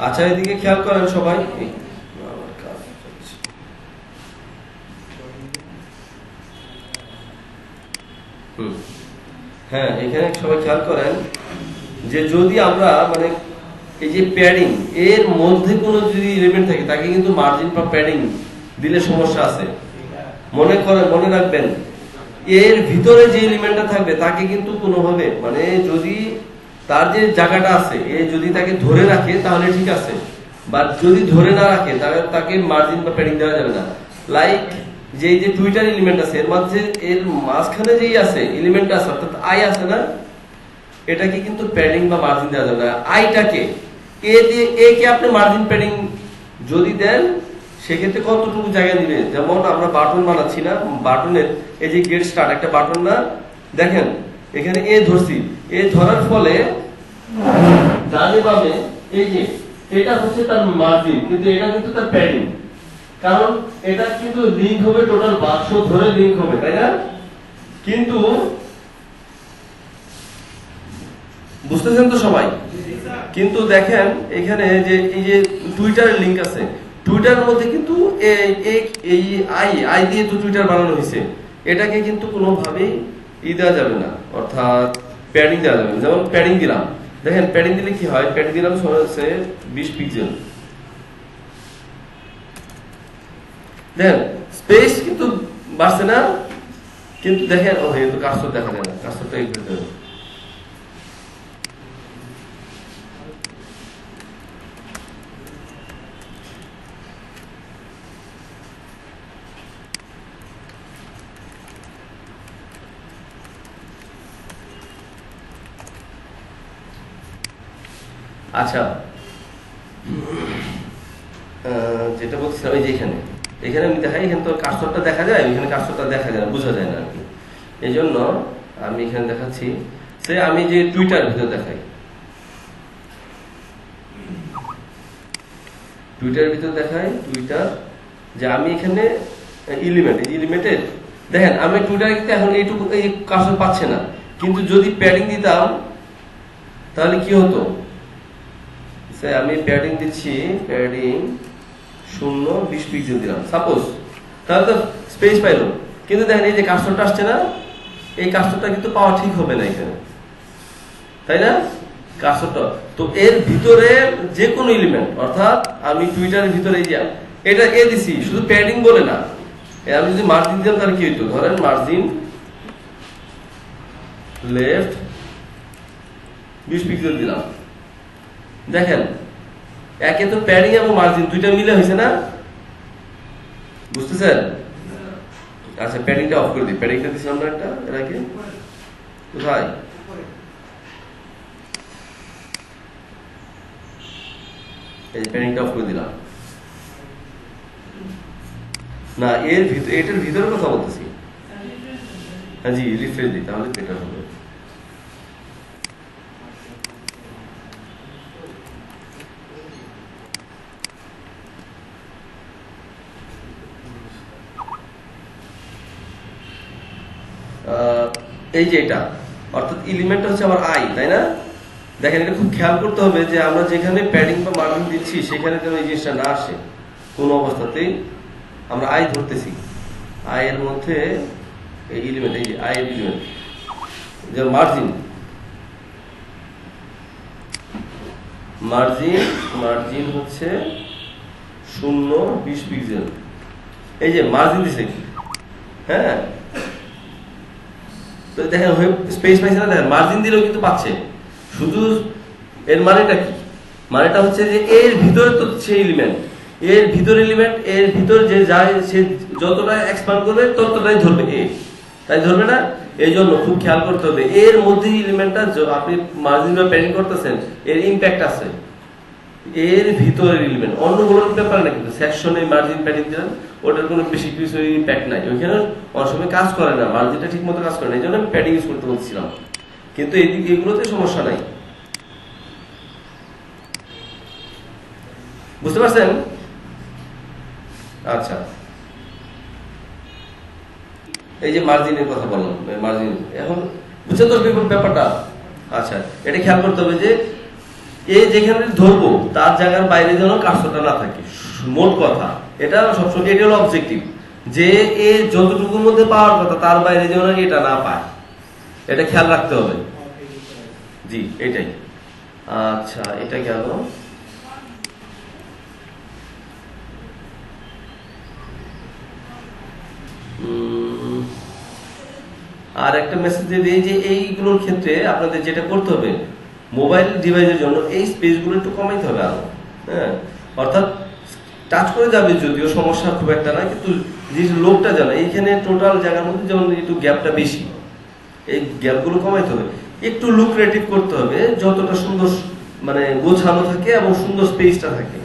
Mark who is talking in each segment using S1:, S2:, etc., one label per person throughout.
S1: আচ্ছা, এদিকে খেয়াল করেন সবাই। হ্যাঁ, এখানে সবাই খেয়াল করেন যে যদি আমরা মানে এই যে প্যাডিং এর মধ্যে কোনো যদি এলিমেন্ট থাকে তাকে কিন্তু মার্জিন বা প্যাডিং দিলে সমস্যা আছে। মনে রাখবেন এর ভিতরে যে এলিমেন্টটা থাকবে তাকে কিন্তু কোনোভাবে মানে যদি তার যে জায়গাটা আছে যদি তাকে ধরে রাখে তাহলে ঠিক আছে, বা যদি ধরে না রাখে তাহলে তাকে মার্জিন বা প্যাডিং দেওয়া যাবে না। লাইক যে টুইটার এলিমেন্ট আছে এর মাঝে এর মাঝখানে যেই আছে এলিমেন্ট আছে অর্থাৎ আই আছে না, এটাকে কিন্তু প্যাডিং বা মার্জিন দেওয়া যাবে না। আইটাকে এ কে আপনি মার্জিন প্যাডিং যদি দেন সেক্ষেত্রে কতটুকু জায়গা দিবে। যেমন আমরা বাটন বানাচ্ছি না, বাটনের এই যে গেট স্টার্ট একটা বাটন না, দেখেন এখানে এ ধরছি, এ ধরার ফলে ডানে বামে এই যে এটা হচ্ছে তার মার্জিন, কিন্তু এটা কিন্তু তার প্যাডিং, কারণ এটা কিন্তু লিংক হবে টোটাল বাক্স ধরে লিংক হবে, তাই না? কিন্তু বুঝতেছেন তো সবাই? কিন্তু দেখেন এখানে যে এই যে টুইটার লিংক আছে, টুইটারের মধ্যে কিন্তু এই আই দিয়ে তো টুইটার বানানো হয়েছে, এটাকে কিন্তু কোনোভাবেই দেওয়া যাবে না, অর্থাৎ প্যাডিং দেওয়া যাবে না। যেমন প্যাডিং দিলাম, দেখেন প্যাডিং দিলে কি হয়, প্যাডিং দিলাম হচ্ছে 20 পিক্সেল, দেখেন স্পেস কিন্তু বাড়ছে না, কিন্তু দেখেন ও এই তো কার্সর দেখা যায় না, কার্সরটা এই ভিতরে। আচ্ছা, যেটা বলছিলাম এই যে এখানে আমি দেখাই, এখানে তো কার্সরটা দেখা যায়, ওইখানে কার্সরটা দেখা যায় না, বোঝা যায় না আর কি। এই জন্য আমি এখানে দেখাচ্ছি, সে আমি যে টুইটার ভিতরে দেখাই, টুইটারের ভিতরে দেখাই টুইটার, যে আমি এখানে এলিমেন্টের দেখেন আমি টুইটার এখন এইটুকু এই কার্সর পাচ্ছে না, কিন্তু যদি প্যাডিং দিতাম তাহলে কি হতো, আমি প্যাডিং দিচ্ছি, প্যাডিং 0-20 পিক্সেল দিলাম সাপোজ, তাহলে তো স্পেস পাইল। কিন্তু দেখেন এই যে কার্সরটা আসছে না, এই কার্সরটা কিন্তু পাওয়া ঠিক হবে না এখানে, তাই না? কার্সরটা তো এর ভিতরে যে কোনো এলিমেন্ট, অর্থাৎ আমি টুইটারের ভিতরে এটা দিছি, শুধু প্যাডিং বলে না, আমি যদি মার্জিন দিতাম তাহলে কি হইতো, ধরেন মার্জিন লেফট 20 পিক্সেল দিলাম, দেখেন একে তো প্যাডিং এবং মার্জিন দুইটা মিলে হয়েছে না, বুঝতেছেন? আচ্ছা, প্যাডিংটা অফ করে দিই, প্যাডিংটা দিছিলাম না একটা এর আগে, কোথায়? এই প্যাডিংটা অফ করে দিলাম না, এটার ভিতরে কথা বলতেছি। হ্যাঁ জি, রিফ্রেশ দিই তাহলে বেটার হবে। এই যে এটা অর্থাৎ এলিমেন্টটা হচ্ছে আমার আই, তাই না? দেখেন এটা খুব খেয়াল করতে হবে যে আমরা যেখানে প্যাডিং বা মার্জিন দিচ্ছি সেখানে যেন এই জিনিসটা না আসে কোনো অবস্থাতেই। আমরা আই ধরতেছি, আই এর মধ্যে এই এলিমেন্ট, এই যে আই এর এলিমেন্ট যে মার্জিন হচ্ছে 0-20 পিক্সেল, এই যে মার্জিন দিছে কি, হ্যাঁ দেখেন স্পেস পাইছে না, দেখেন মার্জিন দিলেও কিন্তু পাচ্ছে, শুধু এর মানেটা কি, মানেটা হচ্ছে যে এর ভিতরে তো সেই এলিমেন্ট, এর ভিতর যে যায় সে যতটা এক্সপ্যান্ড করবে ততটাই ধরবে তাই ধরবে না। এই জন্য খুব খেয়াল করতে হবে এর মধ্যে এলিমেন্টটা আপনি মার্জিন বা প্যাডিং করতেছেন এর ইম্প্যাক্ট আছে, এর ভিতরের এলিমেন্ট, অন্যগুলোর ব্যাপারে না, কিন্তু সেকশনে মার্জিন প্যাডিং দিলেন ওটার কোনো বেশি কিছু ইম্প্যাক্ট নাই, ওইখানে অনেক সময় কাজ করে না, মার্জিনটা ঠিক মতো কাজ করে না, এই জন্য আমি প্যাডিং ইউজ করতে বলছিলাম, কিন্তু এগুলোতে সমস্যা নাই, বুঝতে পারছেন? আচ্ছা, এই যে মার্জিনের কথা বললাম, মার্জিন এখন বুঝছেন তো ব্যাপারটা? আচ্ছা, এটা খেয়াল করতে হবে যে এ যেখানে ধরবো তার জায়গার বাইরে যেন কার্সরটা না থাকে, মোট কথা এটা সবসময়, এটা হলো অবজেক্টিভ, যে এ যতটুকুর মধ্যে পাওয়ার কথা তার বাইরে যেন এটা না পায়, এটা খেয়াল রাখতে হবে। জি এটাই। আচ্ছা এটা গেল। আর একটা মেসেজ দিয়ে দিই যে এইগুলোর ক্ষেত্রে আপনাদের যেটা করতে হবে, মোবাইল ডিভাইসের জন্য এই স্পেসগুলো একটু কমাইতে হবে আরো। হ্যাঁ, অর্থাৎ টাচ করে যাবে যদিও সমস্যা খুব একটা না, কিন্তু যে লোকটা জানে এইখানে টোটাল জায়গার মধ্যে যেমন একটু গ্যাপটা বেশি, এই গ্যাপগুলো কমাইতে হবে, একটু লুক্রেটিভ করতে হবে, যতটা সুন্দর মানে গোছানো থাকে এবং সুন্দর স্পেসটা থাকে।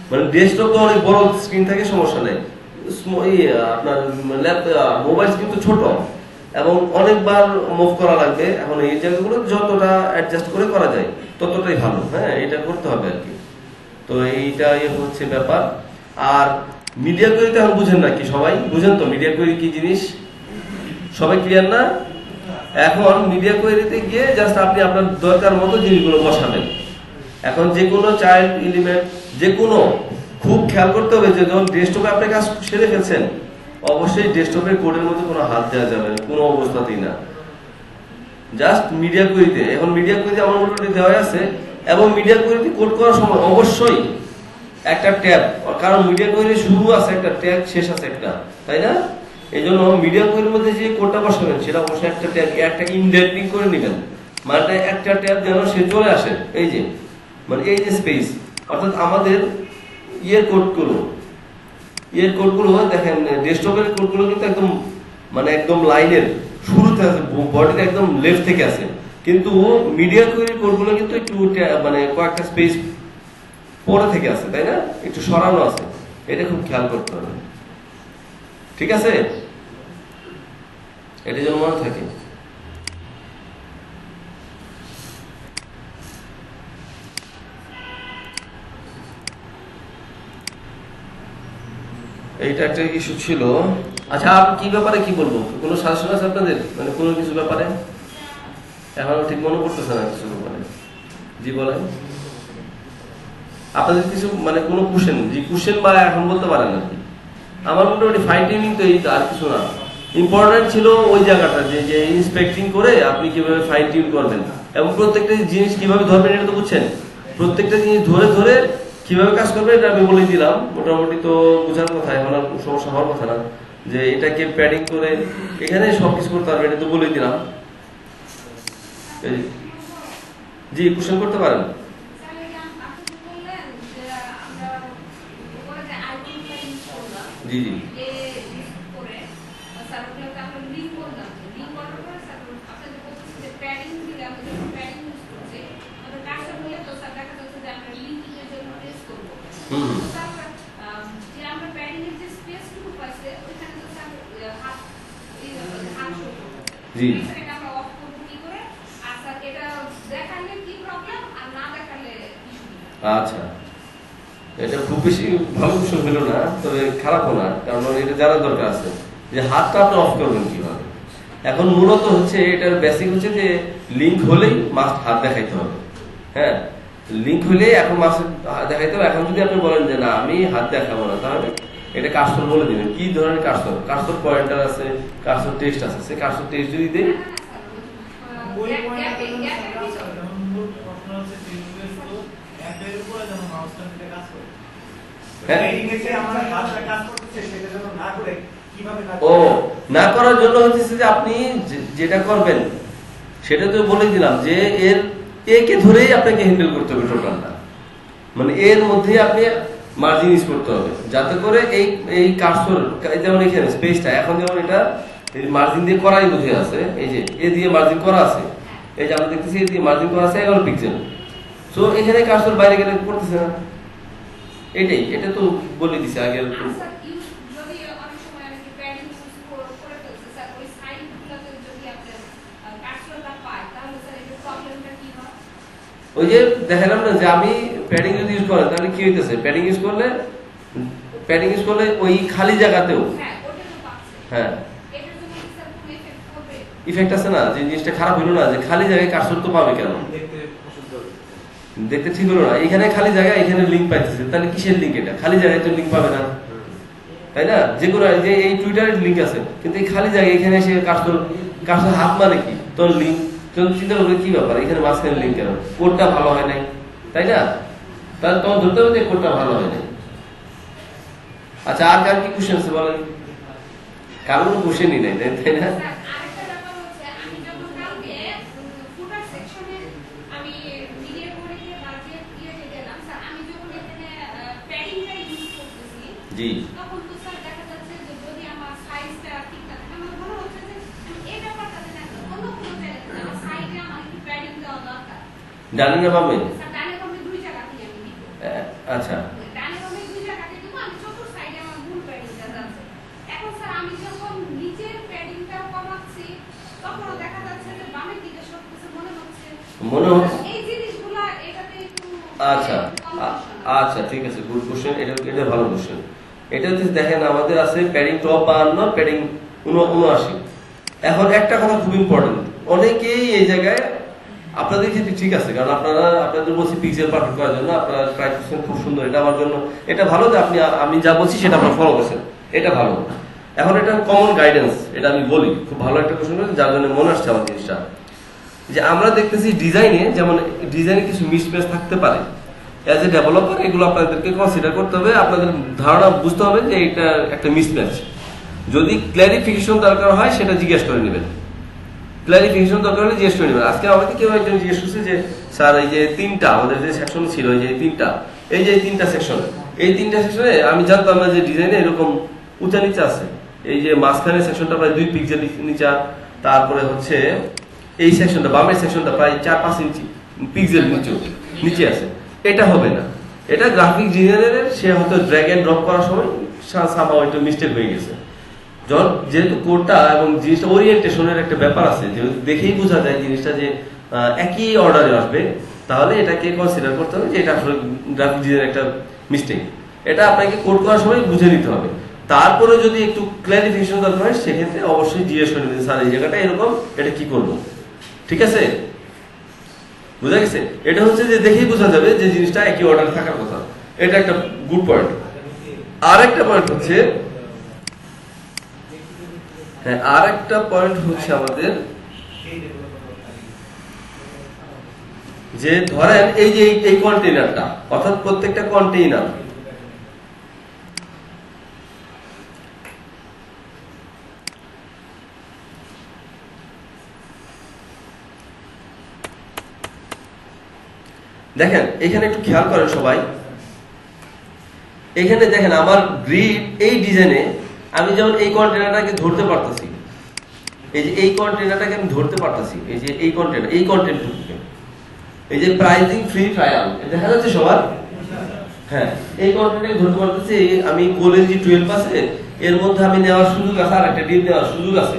S1: মানে ডেস্কটপ তো অনেক বড় স্ক্রিন থাকে, সমস্যা নেই, আপনার মোবাইল স্ক্রিন তো ছোট এবং অনেকবার মুভ করা লাগবে। এখন এই জায়গাগুলো যতটা অ্যাডজাস্ট করে করা যায় ততটাই ভালো। হ্যাঁ, এটা করতে হবে আর কি। তো এইটা হচ্ছে ব্যাপার। আর মিডিয়া কোয়েরি তো এখন বুঝেন নাকি? সবাই বুঝেন তো মিডিয়া কোয়েরি কি জিনিস? সবাই ক্লিয়ার না? এখন মিডিয়া কোয়েরিতে গিয়ে জাস্ট আপনি আপনার দরকার মতো জিনিসগুলো বসাবেন। এখন যে কোনো চাইল্ড এলিমেন্ট, যে কোনো, খুব খেয়াল করতে হবে যে যখন ডেস্কটপে আপনি কাজ সেরে ফেলছেন, অবশ্যই ডেস্কটপের কোডের মধ্যে কোনো হাত দেওয়া যাবে না, কোনো অবস্থাতেই না। জাস্ট মিডিয়া কোয়েরিতে, এখন মিডিয়া কোয়েরিতে আমার মোটামুটি দেওয়া আছে, এবং মিডিয়া কোয়েরিতে কোড করার সময় অবশ্যই একটা ট্যাব, কারণ মিডিয়া কোয়েরি শুরু আছে একটা ট্যাগ, শেষ আছে একটা, তাই না? এই জন্য মিডিয়া কোয়েরির মধ্যে যে কোডটা বসাবেন সেটা অবশ্যই একটা ট্যাগ, একটা ইনডেন্টিং করে নেবেন, মানে একটা ট্যাব যেন সে চলে আসে। এই যে মানে এই যে স্পেস, অর্থাৎ আমাদের কোডগুলো দেখেন, ডেস্কটপের কোডগুলো কিন্তু একদম মানে একদম লাইনের শুরুতে আছে, বডিটা একদম লেফট থেকে আছে, কিন্তু মিডিয়া কোয়েরির কোডগুলো কিন্তু একটু মানে কয়েকটা স্পেস পরে থেকে আছে, তাই না? একটু সরানো আছে, এটা খুব খেয়াল করতে হবে। ঠিক আছে, এটা যেন মনে থাকে। এইটা একটা ইস্যু ছিল। আচ্ছা, আপনি কি ব্যাপারে কি বলবো? কোনো সাজেশন আছে আপনাদের, মানে কোনো কিছু ব্যাপারে? এখন ঠিক মনে করতেছে না কিছু ব্যাপারে। জি বলেন, আপনাদের কিছু মানে কোনো কোশ্চেন, জি কোশ্চেন বা এখন বলতে পারেন আর কি। আমার মোটামুটি ফাইন টিউনিং তো এই, আর কিছু না। ইম্পর্টেন্ট ছিল ওই জায়গাটা যে ইন্সপেক্টিং করে আপনি কিভাবে ফাইন টিউন করবেন এবং প্রত্যেকটা জিনিস কিভাবে ধরবেন, এটা তো বুঝছেন। প্রত্যেকটা জিনিস ধরে ধরে কিভাবে কাজ করবে এটা আমি বলে দিলাম, মোটামুটি তো বোঝার কথা, এখন আর সমস্যা হওয়ার কথা না। যে এটাকে প্যাডিং করে এখানে সবকিছু করতে পারবে, এটা তো বলে দিলাম। জি কোশ্চেন করতে পারেন। জি জি জি আচ্ছা, এটা খুব বেশি ভালো কোশ্চেন হলো না, তবে খারাপও না, কারণ এটা জানার দরকার আছে যে হাতটা আপনি অফ করবেন কিভাবে। এখন মূলত হচ্ছে এটার বেসিক হচ্ছে যে লিঙ্ক হলেই মাস্ট হাত দেখাইতে হবে। হ্যাঁ, লিঙ্ক হলে এখন মাস্ট দেখাইতে হবে। এখন যদি আপনি বলেন যে না আমি হাত দেখাবো না, তাহলে এটা কার্সর বলে দিবেন কি ধরনের কার্সর। কার্সর পয়েন্টার আছে, কার্সর টেক্সট আছে, সে কার্সর টেক্সট যদি দেন ও না করার জন্য হচ্ছে যে আপনি যেটা করবেন সেটা তো বলে দিলাম যে এর একে ধরেই আপনাকে হ্যান্ডেল করতে হবে টোটালটা, মানে এর মধ্যে আপনি মার্জিন ইউজ করতে হবে, যাতে করে এই কার্সর যেমন এখানে স্পেসটা, এখন যেমন এটা মার্জিন দিয়ে করাই বুঝে আছে, এই যে এ দিয়ে মার্জিন করা আছে, এই যে আমরা দেখতেছি এ দিয়ে মার্জিন করা আছে 11 পিক্সেল। সো এখানে কার্সর বাইরে গেলে পড়তেছে না, এটাই, এটা তো বলে দিছে আগে। ওই যে দেখালাম না যে আমি প্যাডিং যদি ইউজ করেন তাহলে কি হইতেছে, প্যাডিং ইউজ করলে ওই খালি জায়গাতেও হ্যাঁ ইফেক্ট আছে না, যে জিনিসটা খারাপ হইলো না, যে খালি জায়গায় কার্সর তো পাবে কেন? দেখতে ঠিক হলো না, এখানে খালি জায়গা, এখানে লিঙ্ক পাইতেছে, তাহলে কিসের লিঙ্ক? এটা খালি জায়গায় তো লিঙ্ক পাবে না, তাই না? যে কোনো যে এই টুইটারের লিঙ্ক আছে, কিন্তু এই খালি জায়গায় এখানে এসে কাজটা হাত মানে কি তোর লিঙ্ক? চিন্তা করবে কি ব্যাপার, এখানে মাঝখানে লিঙ্ক কেন? কোডটা ভালো হয় নাই, তাই না? তাহলে তোমার ধরতে হবে যে কোডটা ভালো হয় নাই। আচ্ছা, আর কার কি কোশ্চেন আছে বলেন? কারো কোনো কোশ্চেনই নাই, তাই না? জি,
S2: তখন তো স্যার দেখা যাচ্ছে যে যদি আমার সাইজটা ঠিক থাকে, আমার মনে হচ্ছে যে এই ব্যাপারটা না অন্য কোনো জায়গায় আমার সাইডে আমার একটু প্যাডিং দেওয়া দরকার।
S1: ডানে না বামে?
S2: স্যার ডানে বামে দুই জায়গাতেই আমি দিব।
S1: আচ্ছা,
S2: ডানে বামে দুই জায়গাতে দিব, আমি চতুর্থ সাইডে আমার ভুল প্যাডিংটা যাচ্ছে। এখন স্যার আমি যখন নিচের প্যাডিংটা কমাচ্ছি, তখনও দেখা যাচ্ছে যে বামের দিকে সরতেছে মনে হচ্ছে এই জিনিসগুলা এটাতে একটু
S1: আচ্ছা আচ্ছা, ঠিক আছে, গুড কোশ্চেন, এটা ভালো কোশ্চেন। এটা হচ্ছে দেখেন আমাদের আছে প্যাডিং টপ 52, প্যাডিং 79। এখন একটা কথা খুব ইম্পর্টেন্ট, অনেকেই এই জায়গায় আপনাদের ক্ষেত্রে ঠিক আছে, কারণ আপনারা আপনাদের বলছি পিক্সেল পারফেক্ট করার জন্য, আপনারা ট্রাই করছেন, খুব সুন্দর, এটা আমার জন্য এটা ভালো যে আমি যা বলছি সেটা আপনারা ফলো করছেন, এটা ভালো। এখন এটা কমন গাইডেন্স, এটা আমি বলি, খুব ভালো একটা কোশ্চেন, যার জন্য মনে আসছে আমার জিনিসটা, যে আমরা দেখতেছি ডিজাইনে, যেমন ডিজাইনে কিছু মিসম্যাচ থাকতে পারে। অ্যাজ এ ডেভেলপার এগুলো আপনাদেরকে কনসিডার করতে হবে, আপনাদের ধারণা বুঝতে হবে যে এটা একটা মিসম্যাচ। যদি ক্ল্যারিফিকেশন দরকার হয় সেটা জিজ্ঞেস করে নেবেন, ক্ল্যারিফিকেশন দরকার হলে জিজ্ঞেস করে নেবেন। আজকে আমাকে কেউ একজন জিজ্ঞেস করছে যে স্যার এই যে তিনটা আমাদের যে সেকশন ছিল, এই যে তিনটা সেকশন, এই তিনটা সেকশনে আমি জানতাম না যে ডিজাইনে এরকম উঁচা নিচা আছে। এই যে মাঝখানে সেকশনটা প্রায় 2 পিক্সেল নিচা, তারপরে হচ্ছে এই সেকশনটা বামের সেকশনটা প্রায় 4-5 ইঞ্চি পিক্সেল নিচে আছে। এটা হবে না, এটা গ্রাফিক ডিজাইনারের সে হয়তো ড্র্যাগ এন্ড ড্রপ করার সময় সামহাও একটু মিস্টেক হয়ে গেছে। যেহেতু কোডটা এবং জিনিসটা ওরিয়েন্টেশনের একটা ব্যাপার আছে, যেহেতু দেখেই বোঝা যায় জিনিসটা যে একই অর্ডারে আসবে, তাহলে এটাকে কনসিডার করতে হবে যে এটা আসলে গ্রাফিক ডিজাইনের একটা মিস্টেক। এটা আপনাকে কোড করার সময় বুঝে নিতে হবে। তারপরে যদি একটু ক্ল্যারিফিকেশন দরকার হয় সেক্ষেত্রে অবশ্যই জিজ্ঞেস করে নেবেন, স্যার এই জায়গাটা এরকম, এটা কি করবো? ঠিক আছে, বুঝা গেছে? এটা হচ্ছে যে দেখেই বোঝা যাবে যে জিনিসটা একই অর্ডারে থাকার কথা, এটা একটা গুড পয়েন্ট। আর একটা পয়েন্ট হচ্ছে, হ্যাঁ, আর একটা পয়েন্ট হচ্ছে আমাদের যে ধরেন এই যে এই কন্টেইনারটা, অর্থাৎ প্রত্যেকটা কন্টেইনার দেখেন, এখানে একটু খেয়াল করেন সবাই, এখানে দেখেন আমার গ্রিড এই ডিজাইনে আমি যেমন এই কন্টেনারটাকে ধরতে পারতেছি, এই যে এই কন্টেনারটাকে আমি ধরতে পারতেছি, এই যে এই কন্টেনার, এই কন্টেন্টটুকুকে, এই যে প্রাইজিং ফ্রি ট্রায়াল দেখা যাচ্ছে সবার, হ্যাঁ, এই কন্টেন্টটাকে ধরতে পারতেছি। আমি কোলের যে 12 আছে এর মধ্যে আমি নেওয়ার সুযোগ আছে, আর একটা ডিপ নেওয়ার সুযোগ আছে,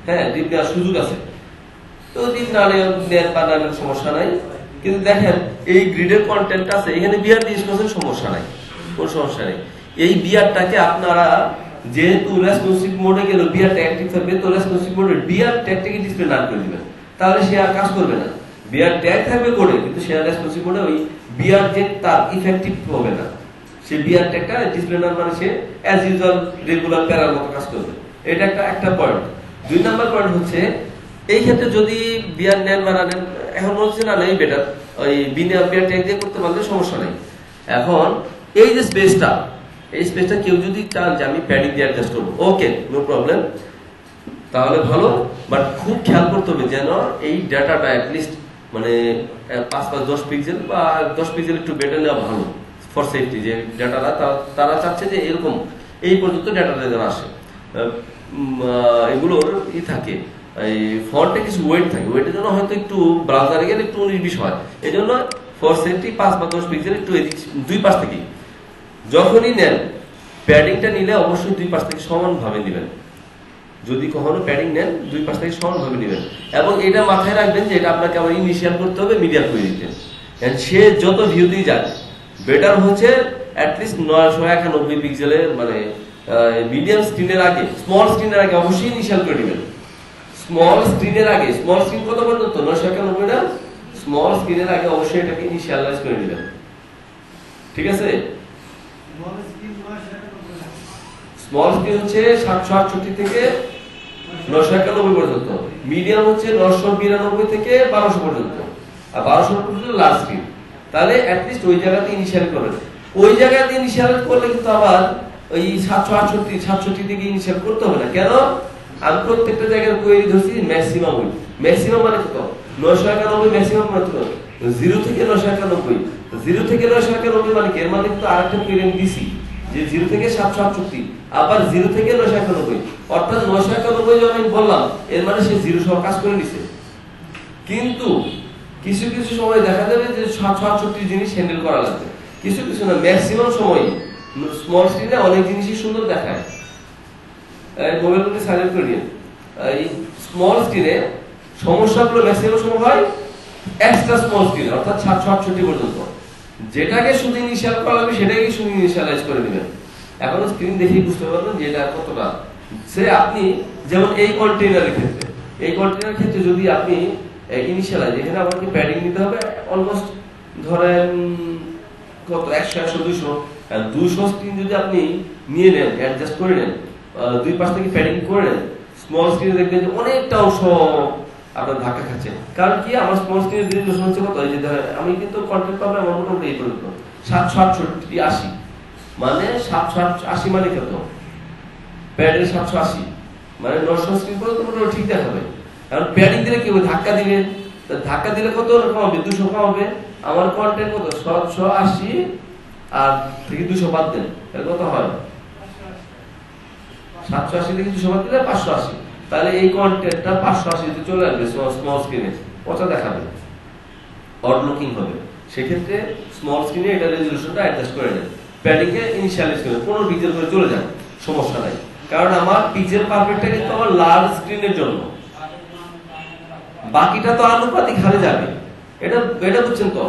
S1: হ্যাঁ, ডিপ নেওয়ার সুযোগ আছে। তো ডিপ না নেওয়ার বা নেওয়ার সমস্যা নাই, কিন্তু দেখেন এই গ্রিডের কন্টেন্ট আছে, এখানে বিয়ার দিয়ে সমস্যা নাই, কোনো সমস্যা নেই। এই বিয়ারটাকে আপনারা যেহেতু রেসপন্সিভ মোডে গেল, বিয়ারটা অ্যাক্টিভ থাকবে, তো রেসপন্সিভ মোডে বিয়ার ট্যাগটাকে ডিসপ্লে না করে দিবেন, তাহলে সে আর কাজ করবে না। বিয়ার ট্যাগ থাকবে কোডে, কিন্তু সে আর রেসপন্সিভ মোডে ওই বিয়ার যে তার ইফেক্টিভ হবে না, সে বিয়ার ট্যাগটা ডিসপ্লে না, মানে সে অ্যাজ ইউজুয়াল রেগুলার প্যারার মতো কাজ করবে। এটা একটা পয়েন্ট। 2 নাম্বার পয়েন্ট হচ্ছে, এই ক্ষেত্রে যদি বিয়ার নেন বা না নেন, এখন বলছে না নেই বেটার, ওই বিনা বিয়ার ট্যাগ দিয়ে করতে পারলে সমস্যা নেই। এখন এই যে স্পেসটা, এই স্পেসটা কেউ যদি চান যে আমি প্যাডিং দিয়ে অ্যাডজাস্ট করবো, ওকে, নো প্রবলেম, তাহলে ভালো। বাট খুব খেয়াল করতে হবে যেন এই ডাটাটা অ্যাটলিস্ট মানে 5-10 পিক্সেল বা 10 পিক্সেল একটু বেটার নেওয়া ভালো ফর সেফটি। যে ডাটাটা তারা চাচ্ছে যে এরকম এই পর্যন্ত ডাটাটা যেন আসে, এগুলোর থাকে, এই ফন্টে কিছু ওয়েট থাকে, ওয়েটের জন্য হয়তো একটু ব্রাউজারে গেলে একটু 19-20 হয়। এই জন্য ফর সেফটি 5 বা 10 পিক্সেল একটু এদিক 2 পাশ থেকে যখনই নেন, প্যাডিংটা নিলে অবশ্যই 2 পাশ থেকে সমানভাবে নেবেন। যদি কখনো প্যাডিং নেন 2 পাশ থেকে সমানভাবে নেবেন, এবং এটা মাথায় রাখবেন যে এটা আপনাকে আবার ইনিশিয়াল করতে হবে, মিডিয়াম করে দিতে। সে যত ভিউ দিয়ে যাক, বেটার হচ্ছে অ্যাটলিস্ট 991 পিক্সেলের, মানে মিডিয়াম স্ক্রিনের আগে, স্মল স্ক্রিনের আগে অবশ্যই ইনিশিয়াল করে নেবেন। স্মল স্ক্রিনের আগে, স্মল স্ক্রিন কত পর্যন্ত? 991 না স্মল স্ক্রিনের আগে অবশ্যই এটাকে ইনিশিয়ালাইজ করে নেবেন, ঠিক আছে? স্মল স্ক্রিন হচ্ছে 768 থেকে 991 পর্যন্ত, মিডিয়াম হচ্ছে 992 থেকে 1200 পর্যন্ত, আর 1200 পর্যন্ত লার্জ স্ক্রিন। তাহলে অ্যাটলিস্ট ওই জায়গাতে ইনিশিয়াল করবেন। ওই জায়গাতে ইনিশিয়াল করলে কিন্তু আবার ওই 768 থেকে ইনিশিয়াল করতে হবে না। কেন? আমি প্রত্যেকটা জায়গায় কোয়েরি ধরছি ম্যাক্সিমাম উইথ। ম্যাক্সিমাম মানে কত? 991 ম্যাক্সিমাম মাত্র 0 থেকে 991। 0 থেকে 991 মানে কি? এর মানে কিন্তু আরেকটা কোয়েরি আমি দিছি যে 0 থেকে 768 আবার 0 থেকে 991, অর্থাৎ 991 যখন আমি বললাম এর মানে সে 0 সহ কাজ করে নিছে। কিন্তু কিছু কিছু সময় দেখা যাবে যে 768 জিনিস হ্যান্ডেল করা লাগবে, কিছু কিছু না, ম্যাক্সিমাম সময় স্মল স্ক্রিনে অনেক জিনিসই সুন্দর দেখায়। মোবাইলটাকে সাইলেন্ট করে নিন। এই স্মল স্ক্রিনে সমস্যাগুলো ম্যাক্সিমাম সময় হয় এক্সট্রা স্মল স্ক্রিন, অর্থাৎ 768 পর্যন্ত। যেটাকে শুধু ইনিশিয়াল করা লাগবে সেটাকে শুধু ইনিশিয়ালাইজ করে নেবেন। এখন স্ক্রিন দেখেই বুঝতে পারবেন যে এটা কতটা। সে আপনি যেমন এই কন্টেইনারের ক্ষেত্রে যদি আপনি ইনিশিয়ালাইজ, এখানে আপনাকে প্যাডিং নিতে হবে অলমোস্ট ধরেন কত 100 100 200 স্ক্রিন যদি আপনি নিয়ে নেন, অ্যাডজাস্ট করে নেন, দুই পাশ থেকে প্যাডিং করে নেন, স্মল স্ক্রিনে দেখবেন যে অনেকটা অংশ আপনার ধাক্কা খাচ্ছে। কারণ কি, আমার স্মল স্ক্রিনের রেজোলিউশন হচ্ছে কত, এই যে আমি কিন্তু কন্টেন্ট পাবো আমার মোটামুটি এই পর্যন্ত 768 80, মানে 780 মানে কত, প্যাডের 780 মানে 900 স্ক্রিন পর্যন্ত মোটামুটি ঠিক দেখাবে। কারণ প্যাডিং দিলে কি হবে, ধাক্কা দিলে কত কমাবে, 200 কমাবে। আমার কন্টেন্ট কত 780 আর থেকে 200 বাদ দেন, তাহলে কত হয় 780 থেকে 200 বাদ দিলে 580। তাহলে এই কন্টেন্টটা 580 তে চলে আসবে স্মল স্ক্রিনে, পচা দেখাবে, অড লুকিং হবে। সেক্ষেত্রে স্মল স্ক্রিনে এটা রেজোলিউশনটা অ্যাডজাস্ট করে নেন, প্যাডিং কে ইনিশিয়ালাইজ করে 15 পিক্সেল করে চলে যান, সমস্যা নাই। কারণ আমার পিক্সেল পারফেক্টটা কিন্তু আমার লার্জ স্ক্রিনের জন্য, বাকিটা তো আনুপাতিক হারে যাবে। এটা বুঝছেন তো,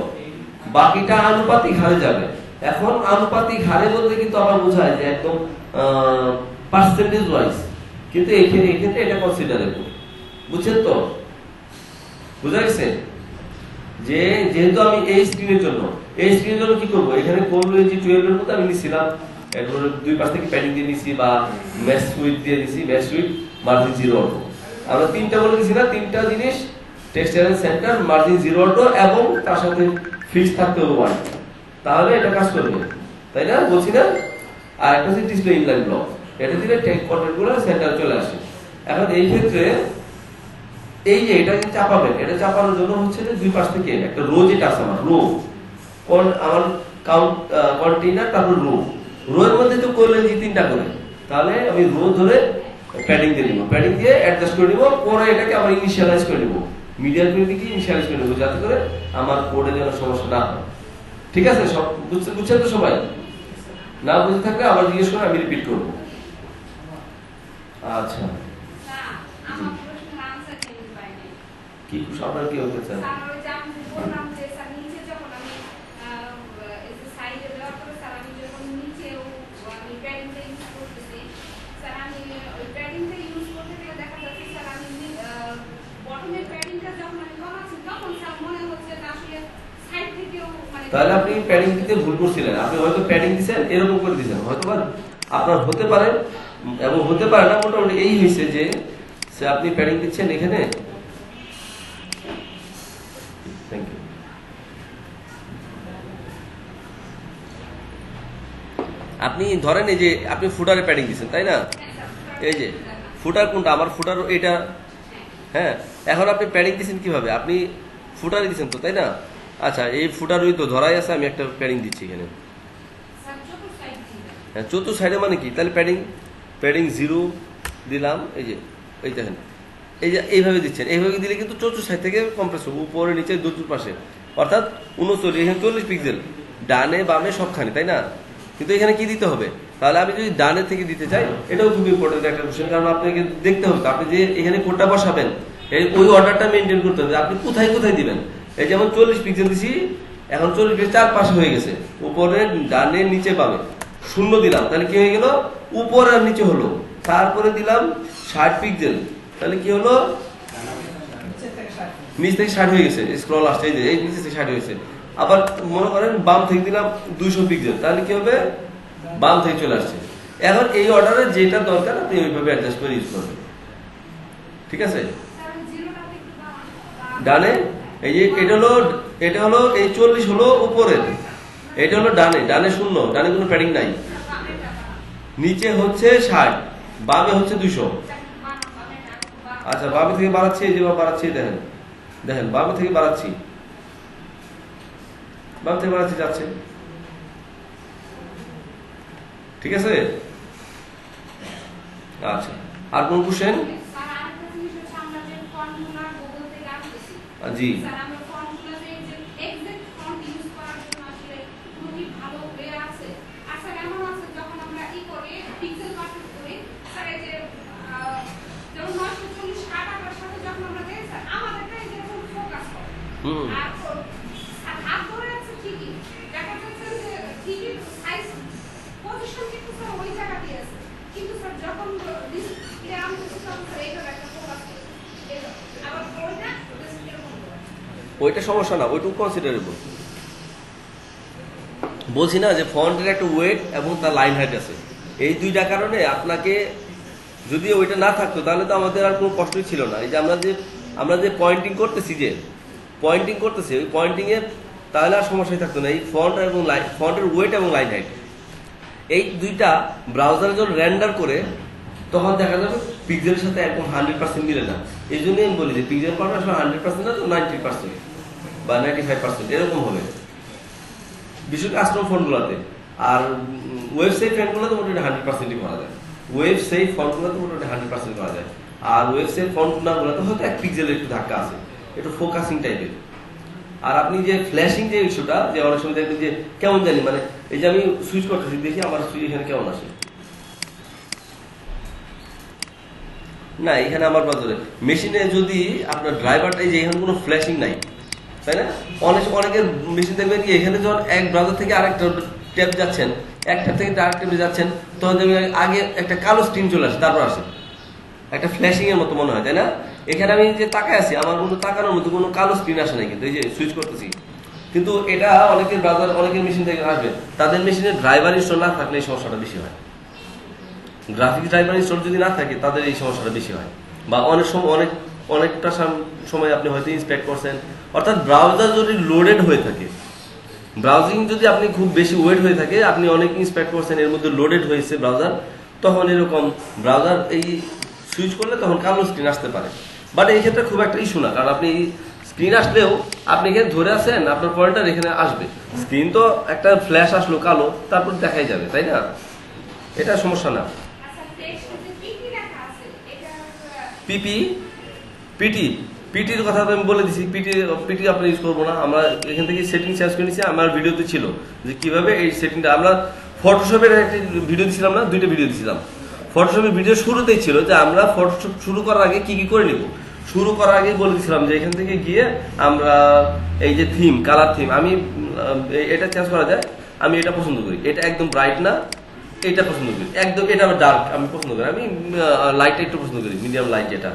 S1: বাকিটা আনুপাতিক হারে যাবে। এখন আনুপাতিক হারে বলতে কিন্তু আবার বোঝায় যে একদম পার্সেন্টেজ ওয়াইজ, কিন্তু এক্ষেত্রে এটা কনসিডারেবল, বুঝছেন তো? বুঝা গেছে যে যেহেতু আমি এই স্ক্রিনের জন্য কি করব, এখানে কোন রেঞ্জ 12 এর মধ্যে আমি নিছিলাম, এরপর দুই পাশ থেকে প্যাডিং দিয়ে নিছি বা ম্যাচ উইথ দিয়ে নিছি, ম্যাচ উইথ মার্জিন 0 অটো। আমরা তিনটা বলে দিছি না, তিনটা জিনিস, টেক্সচার সেন্টার, মার্জিন 0 অটো এবং তার সাথে ফিক্স থাকতে হবে 1, তাহলে এটা কাজ করবে, তাই না? বলছি না? আর একটা হচ্ছে ডিসপ্লে ইনলাইন ব্লক, এটা দিলে টেক্সট কন্টেন্টগুলো সেন্টার চলে আসে। এখন এই ক্ষেত্রে এই যে এটা চাপাবেন, এটা চাপানোর জন্য হচ্ছে যে দুই পাশ থেকে একটা রো, যেটা আছে আমার রো, আমার কাউন্ট কন্টেইনার, তারপর রো এর মধ্যে তো করলেন যে তিনটা করে, তাহলে আমি রো ধরে প্যাডিং দিয়ে নিব, প্যাডিং দিয়ে অ্যাডজাস্ট করে নিব, পরে এটাকে আবার ইনিশিয়ালাইজ করে নিব, মিডিয়ার করে দিকে ইনিশিয়ালাইজ করে নিব, যাতে করে আমার কোডে যেন সমস্যা না হয়। ঠিক আছে? সব বুঝছেন তো সবাই? না বুঝে থাকলে আবার জিজ্ঞেস করে, আমি রিপিট করব। আচ্ছা, কি আপনার কি হতে চান? তাহলে আপনি প্যাডিং দিতে ভুল করছিলেন, আপনি হয়তো প্যাডিং দিচ্ছেন এরকম করে দিচ্ছেন, হয়তো আপনার হতে পারে এবং হতে পারে না, মোটামুটি এই হয়েছে যে আপনি প্যাডিং দিচ্ছেন এখানে। আপনি ধরেন এই যে আপনি ফুটারে প্যাডিং দিচ্ছেন, তাই না? এই যে ফুটার কোনটা, আমার ফুটার এটা, হ্যাঁ। এখন আপনি প্যাডিং দিচ্ছেন কিভাবে, আপনি ফুটারে দিচ্ছেন তো, তাই না? আচ্ছা, এই ফুটার ওই তো ধরাই আছে, আমি একটা প্যাডিং দিচ্ছি এখানে, হ্যাঁ, চতুর্থ সাইডে মানে কি, তাহলে প্যাডিং 0 দিলাম, এই যে এই দেখেন, এই যে এইভাবে দিচ্ছেন, এইভাবে দিলে কিন্তু চতুর্থ সাইড থেকে কম্প্রেস হবে, উপরে নিচে দুটোর পাশে, অর্থাৎ 39, এখানে 40 পিক্সেল, ডানে বামে সবখানে, তাই না? কিন্তু এখানে কি দিতে হবে, তাহলে আমি যদি ডানে থেকে দিতে চাই, এটাও খুব ইম্পর্টেন্ট একটা কোশ্চেন, কারণ আপনাকে দেখতে হবে আপনি যে এখানে কোডটা বসাবেন, ওই অর্ডারটা মেনটেন করতে হবে, আপনি কোথায় কোথায় দিবেন। এই যেমন 40 পিক্সেল দিছি, এখন 40 পিক্সেল চারপাশে হয়ে গেছে, উপরে ডানে নিচে বামে 0 দিলাম, তাহলে কি হয়ে গেল, উপর আর নিচে হলো। তারপরে দিলাম 60 পিক্সেল, তাহলে কি হলো, নিচ থেকে 60 হয়ে গেছে, স্ক্রল আসছে, এই যে এই নিচ থেকে 60 হয়েছে। আবার মনে করেন বাম থেকে দিলাম 200 পিক্সেল, তাহলে কি হবে, বাম থেকে চলে আসছে। এখন এই অর্ডারে যেটা দরকার আপনি ওইভাবে অ্যাডজাস্ট করে ইউজ করবেন, ঠিক আছে। ডানে এই যে এটা হলো এই 40 হলো উপরের, এটা হলো ডানে, ডানে 0, ডানে কোনো প্যাডিং নাই। নিচে হচ্ছে 60, বামে হচ্ছে 200। আচ্ছা বামে থেকে বাড়াচ্ছি, এই যে বাড়াচ্ছি, দেখেন দেখেন বামে থেকে বাড়াচ্ছি, বাম থেকে বাড়াচ্ছি, যাচ্ছে, ঠিক আছে। আচ্ছা আর কোন কোশ্চেন? জি হুম ওইটা সমস্যা না, ওইটুকু কনসিডারেবল। বলছি না যে ফন্টের একটা ওয়েট এবং তার লাইন হাইট আছে, এই দুইটা কারণে আপনাকে যদি ওইটা না থাকতো তাহলে তো আমাদের আর কোনো কষ্টই ছিল না। এই যে আমরা যে পয়েন্টিং করতেছি, যে পয়েন্টিং করতেছি, ওই পয়েন্টিং এর তাহলে আর সমস্যাই থাকতো না। এই ফন্ট এবং ফন্টের ওয়েট এবং লাইন হাইট এই দুইটা ব্রাউজারে যখন রেন্ডার করে তখন দেখা যাবে পিক্সেলের সাথে একদম 100% মিলে না। এই জন্যই আমি বলি যে পিক্সেল পাউন্ড আসলে 100% না, তো 90% বা 95% এরকম হবে, বিশেষ কাস্টম ফন্টগুলোতে। আর ওয়েবসাইট ফন্টগুলোতে মোটামুটি 100%ই করা যায়, ওয়েবসাইট ফন্টগুলোতে মোটামুটি 100% করা যায়। আর ওয়েবসাইট ফন্টগুলোতে হয়তো 1 পিক্সেলের একটু ধাক্কা আছে, একটু ফোকাসিং টাইপের। আর আপনি যে ফ্ল্যাশিং যে ইস্যুটা, যে অনেক সময় দেখবেন যে কেমন জানি, মানে এই যে আমি সুইচ করতেছি, দেখি আমার সুইচ এখানে কেমন আসে না, এখানে আমার বাজারে মেশিনে যদি আপনার ড্রাইভারটা, এই যে এখানে কোনো ফ্ল্যাশিং নাই, তাই না। অনেকের মেশিন দেখবেন কি এখানে যখন এক ব্রাউজার থেকে আরেকটা ট্যাব যাচ্ছেন, একটা থেকে আরেকটা ট্যাবে যাচ্ছেন, তখন দেখবেন আগে একটা কালো স্ক্রিন চলে আসে, তারপর আসে একটা ফ্ল্যাশিং এর মতো মনে হয়, তাই না। এখানে আমি যে তাকায় আছি, আমার কোনো তাকানোর মতো কোনো কালো স্ক্রিন আসে নাই, কিন্তু এই যে সুইচ করতেছি। কিন্তু এটা অনেকের ব্রাউজার, অনেকের মেশিন থেকে আসবে, তাদের মেশিনে ড্রাইভার ইনস্টল না থাকলে এই সমস্যাটা বেশি হয়। গ্রাফিক্স ড্রাইভার ইনস্টল যদি না থাকে তাদের এই সমস্যাটা বেশি হয়। বা অনেক সময় অনেকটা সময় আপনি হয়তো ইন্সপেক্ট করছেন, অর্থাৎ ব্রাউজার যদি লোডেড হয়ে থাকে, ব্রাউজিং যদি আপনি খুব বেশি ওয়েট হয়ে থাকে, আপনি অনেক ইন্সপেক্ট করছেন, এর মধ্যে লোডেড হয়েছে ব্রাউজার, তখন এরকম ব্রাউজার এই সুইচ করলে তখন কালো স্ক্রিন আসতে পারে। বাট এই ক্ষেত্রে খুব একটা ইস্যু না, কারণ আপনি স্ক্রিন আসলেও আপনি এখানে ধরে আছেন, আপনার পয়েন্টার এখানে আসবে, স্ক্রিন তো একটা ফ্ল্যাশ আসলো কালো, তারপর দেখাই যাবে, তাই না, এটা সমস্যা না। পিপি পিটি পিটির কথা তো আমি বলে দিছি, পিটি আপনি ইউজ করবো না, আমরা এখান থেকে সেটিং চেঞ্জ করে নিচ্ছি। আমার ভিডিওতে ছিল যে কিভাবে এই সেটিংটা, আমরা ফটোশপের একটা ভিডিও দিছিলাম না, 2টা ভিডিও দিছিলাম। ফটোশপের ভিডিও শুরুতেই ছিল যে আমরা ফটোশপ শুরু করার আগে কি কি করে নিব, শুরু করার আগে বলে দিছিলাম যে এখান থেকে গিয়ে আমরা এই যে থিম, কালার থিম, আমি এটা চেঞ্জ করা যায়, আমি এটা পছন্দ করি, এটা একদম ব্রাইট না, এটা পছন্দ করি একদম, এটা আবার ডার্ক আমি পছন্দ করি, আমি লাইটটা একটু পছন্দ করি, মিডিয়াম লাইট যেটা।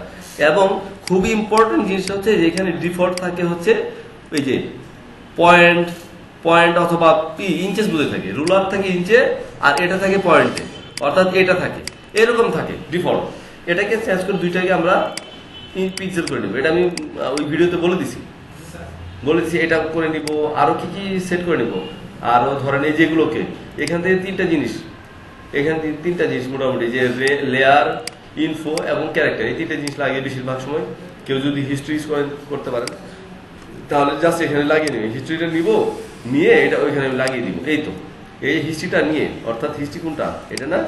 S1: এবং খুবই ইম্পর্টেন্ট জিনিস হচ্ছে যে এখানে ডিফল্ট থাকে হচ্ছে ওই যে পয়েন্ট অথবা ইঞ্চেস বুঝে থাকে, রুলার থাকে ইঞ্চে, আর এটা থাকে পয়েন্টে, অর্থাৎ এটা থাকে, এরকম থাকে ডিফল্ট। এটাকে চেঞ্জ করে দুইটাকে আমরা পিক্সেল করে নেবো, এটা আমি ওই ভিডিওতে বলে দিছি, এটা করে নিব। আরো কি কি সেট করে নিব, আরো ধরেন এই যেগুলোকে এখান থেকে 3টা জিনিস, এখানে 3টা জিনিস মোটামুটি, যে লেয়ার, ইনফো এবং ক্যারেক্টার, এই 3টা জিনিস লাগে বেশিরভাগ সময়। কেউ যদি হিস্ট্রি করতে পারেন তাহলে জাস্ট এখানে লাগিয়ে নেবে, হিস্ট্রিটা নিব, নিয়ে এটা ওইখানে আমি লাগিয়ে দিব। এই তো এই হিস্ট্রিটা নিয়ে, অর্থাৎ হিস্ট্রি কোনটা, এটা না,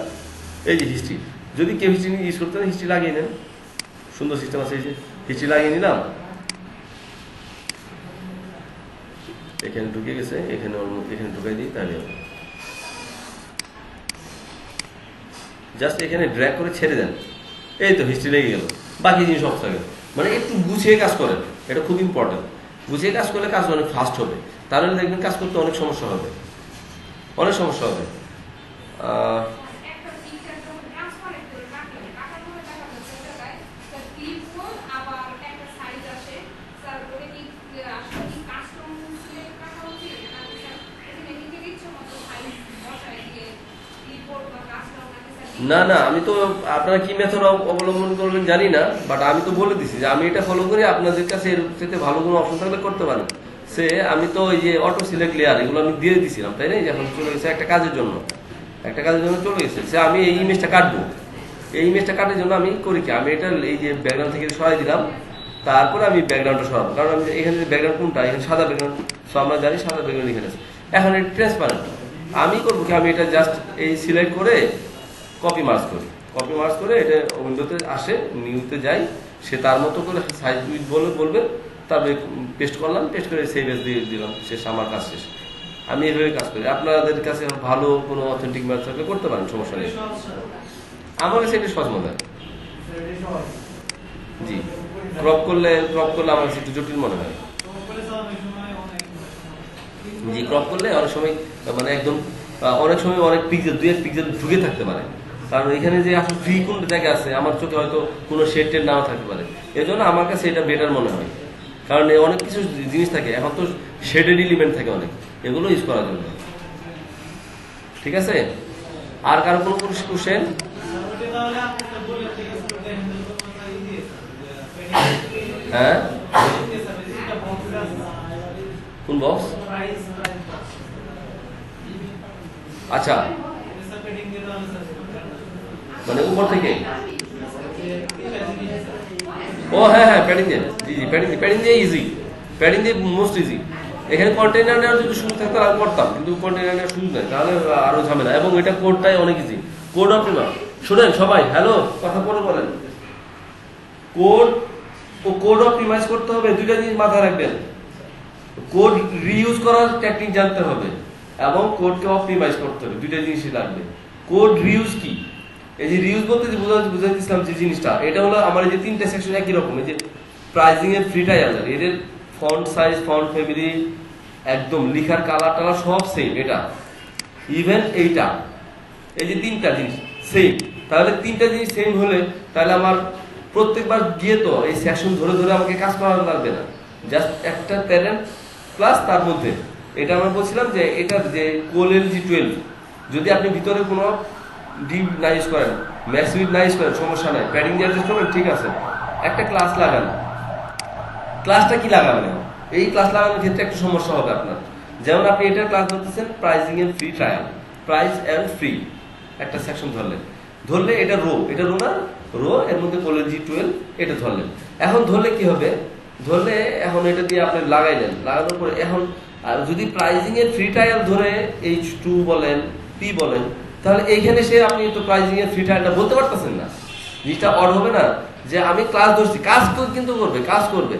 S1: এই যে হিস্ট্রি, যদি কেউ হিস্ট্রি ইউজ করতে পারেন হিস্ট্রি লাগিয়ে নেন, সুন্দর সিস্টেম আছে। এই যে হিস্ট্রি লাগিয়ে নিলাম, এখানে ঢুকে গেছে, এখানে ঢুকাই দিই, তাহলে জাস্ট এখানে ড্র্যাগ করে ছেড়ে দেন, এই তো হিস্ট্রি লেগে গেল, বাকি জিনিস অফ থাকে। মানে একটু গুছিয়ে কাজ করেন, এটা খুব ইম্পর্টেন্ট। গুছিয়ে কাজ করলে কাজ অনেক ফাস্ট হবে, তাহলে দেখবেন কাজ করতে অনেক সমস্যা হবে, অনেক সমস্যা হবে। না না, আমি তো আপনারা কি মেথড অবলম্বন করবেন জানি না, বাট আমি তো বলে দিছি যে আমি এটা ফলো করি, আপনাদের কাছে এর থেকে ভালো কোনো অপশন থাকলে করতে পারেন। আমি তো এই যে অটো সিলেক্ট লেয়ার এগুলো আমি দিয়ে দিছিলাম, তাই না? এখন চলে গেছে একটা কাজের জন্য চলে গেছে। আমি এই ইমেজটা কাটবো, এই ইমেজটা কাটার জন্য আমি করি কি, আমি এটা এই যে ব্যাকগ্রাউন্ড থেকে সরাই দিলাম, তারপরে আমি ব্যাকগ্রাউন্ডটা সরাবো, কারণ আমি এখানে ব্যাকগ্রাউন্ড কোনটা, এখানে সাদা ব্যাকগ্রাউন্ড, সো আমরা জানি সাদা ব্যাকগ্রাউন্ড এখানে আছে। এখন এটা ট্রান্সপারেন্ট, আমি করবো কি, আমি এটা জাস্ট এই সিলেক্ট করে কপি মার্জ করে এটা উইন্ডোতে আসে, নিউতে যাই, সে তার মতো করে সাইজ উইথ বলবে, তারপরে পেস্ট করলাম, পেস্ট করে সেভ এজ দিয়ে দিলাম, শেষ, আমার কাজ শেষ। আমি এভাবে কাজ করি। আপনাদের কাছে ভালো কোনো অথেন্টিক ম্যাথড থাকলে করতে পারেন, সমস্যা নেই। আমার কাছে এটা সহজ মনে হয়। জি, ক্রপ করলে আমার কাছে একটু জটিল মনে হয়। জি, ক্রপ করলে অনেক সময় মানে একদম অনেক সময় অনেক পিক্সেল, 2-1 পিক্সেল ঢুকে থাকতে পারে, কারণ এখানে যে আসলে ফ্রি কোন জায়গা আছে আমার চোখে হয়তো কোনো শেড টেড নাও থাকতে পারে। এজন্য আমার কাছে এটা বেটার মনে হয়, কারণ অনেক কিছু জিনিস থাকে, এখন তো শেডেড এলিমেন্ট থাকে অনেক, এগুলো ইউজ করার জন্য। ঠিক আছে, আর কারো কোনো কোশ্চেন? হ্যাঁ, কোন বক্স? আচ্ছা, মানে উপর থেকে? ও হ্যাঁ হ্যাঁ, প্যাডিং দিয়ে, জি জি, প্যাডিং দিয়ে ইজি, প্যাডিং দিয়ে মোস্ট ইজি। এখানে কন্টেইনার নেওয়ার যদি সুযোগ থাকতো আমি করতাম, কিন্তু কন্টেইনার নেওয়ার সুযোগ নেই, তাহলে আরো ঝামেলা। এবং এটা কোডটাই অনেক ইজি। কোড অপটিমাল, শুনেন সবাই, হ্যালো, কথা পরে বলেন। কোড অপটিমাইজ করতে হবে, দুইটা জিনিস মাথায় রাখবেন। কোড রিইউজ করার টেকনিক জানতে হবে এবং কোডকে অপটিমাইজ করতে হবে, দুইটা জিনিসই লাগবে। কোড রিইউজ কি? এই যে রিউজ বলতে যে বুঝাইতেছিলাম যে জিনিসটা, এটা হলো আমার এই যে 3টা সেকশন একই রকম। এই যে প্রাইসিং এর ফ্রি ট্রায়াল, এর ফন্ট সাইজ, ফন্ট ফ্যামিলি, একদম লিখার কালার টালার সব সেম, এটা ইভেন এইটা, এই যে 3টা জিনিস সেম। তাহলে 3টা জিনিস সেম হলে তাহলে আমার প্রত্যেকবার গিয়ে তো এই সেকশন ধরে ধরে আমাকে কাজ করা লাগবে না, জাস্ট একটা প্যারেন্ট প্লাস তার মধ্যে। এটা আমরা বলছিলাম যে এটা যে কোলেল G12, যদি আপনি ভিতরে কোনো ডিপ না ইউজ করেন, ম্যাসিভ না ইউজ করেন, সমস্যা নাই, প্যাডিং দিয়ে অ্যাডজাস্ট করবেন, ঠিক আছে। একটা ক্লাস লাগান, ক্লাসটা কি লাগাবেন? এই ক্লাস লাগানোর ক্ষেত্রে একটা সমস্যা হবে আপনার। যেমন আপনি এটার ক্লাস ধরতেছেন প্রাইসিং এর free trial, price and free, একটা সেকশন ধরলে এটা রো না, রো এর মধ্যে কোলেল G12 এটা ধরলেন। এখন ধরলে কি হবে, ধরলে এখন এটা দিয়ে আপনি লাগাইলেন, লাগানোর পরে এখন যদি প্রাইসিং এর ফ্রি ট্রায়াল ধরে H2 বলেন, P বলেন, তাহলে এইখানে সে আপনি তো প্রাইসিং এর ফ্রি ট্রায়ালটা বলতে পারতেছেন না। জিনিসটা অড হবে না যে আমি ক্লাস ধরছি, কাজ কিন্তু কাজ করবে।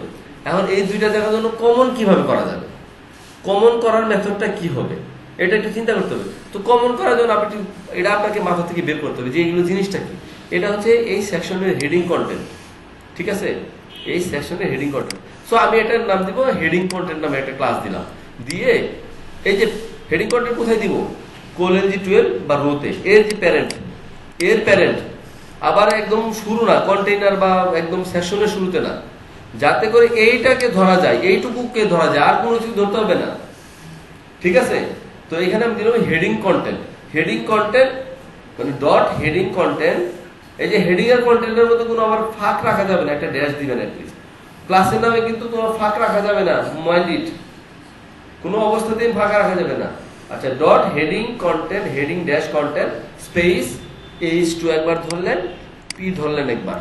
S1: এখন এই দুইটা জায়গার জন্য কমন কিভাবে করা যাবে, কমন করার মেথডটা কি হবে, এটা একটু চিন্তা করতে হবে। তো কমন করার জন্য আপনি এটা আপনাকে মাথা থেকে বের করতে হবে যে এইগুলো জিনিসটা কি। এটা হচ্ছে এই সেকশনের হেডিং কন্টেন্ট, ঠিক আছে, এই সেকশনের হেডিং কন্টেন্ট। সো আমি এটার নাম দিব হেডিং কন্টেন্ট নামে একটা ক্লাস দিলাম, দিয়ে এই যে হেডিং কন্টেন্ট কোথায় দিব, কোলেন G12 বা রোতে, এর যে প্যারেন্ট, আবার একদম শুরু না, কন্টেইনার বা একদম সেকশনের শুরুতে না, যাতে করে এইটাকে ধরা যায়, এইটুকুকে ধরা যায়, আর কোনো কিছু ধরতে হবে না, ঠিক আছে। তো এখানে আমি দিলাম হেডিং কন্টেন্ট মানে ডট হেডিং কন্টেন্ট। এই যে হেডিং এর কন্টেন্টের মধ্যে কোনো আবার ফাঁক রাখা যাবে না, একটা ড্যাশ দিবেন অ্যাটলিস্ট। ক্লাসের নামে কিন্তু কোনো ফাঁক রাখা যাবে না, মাইন্ড ইট, কোনো অবস্থাতেই ফাঁক রাখা যাবে না। আচ্ছা, dot heading content, heading dash content space H2 একবার ধরলেন, P ধরলেন একবার,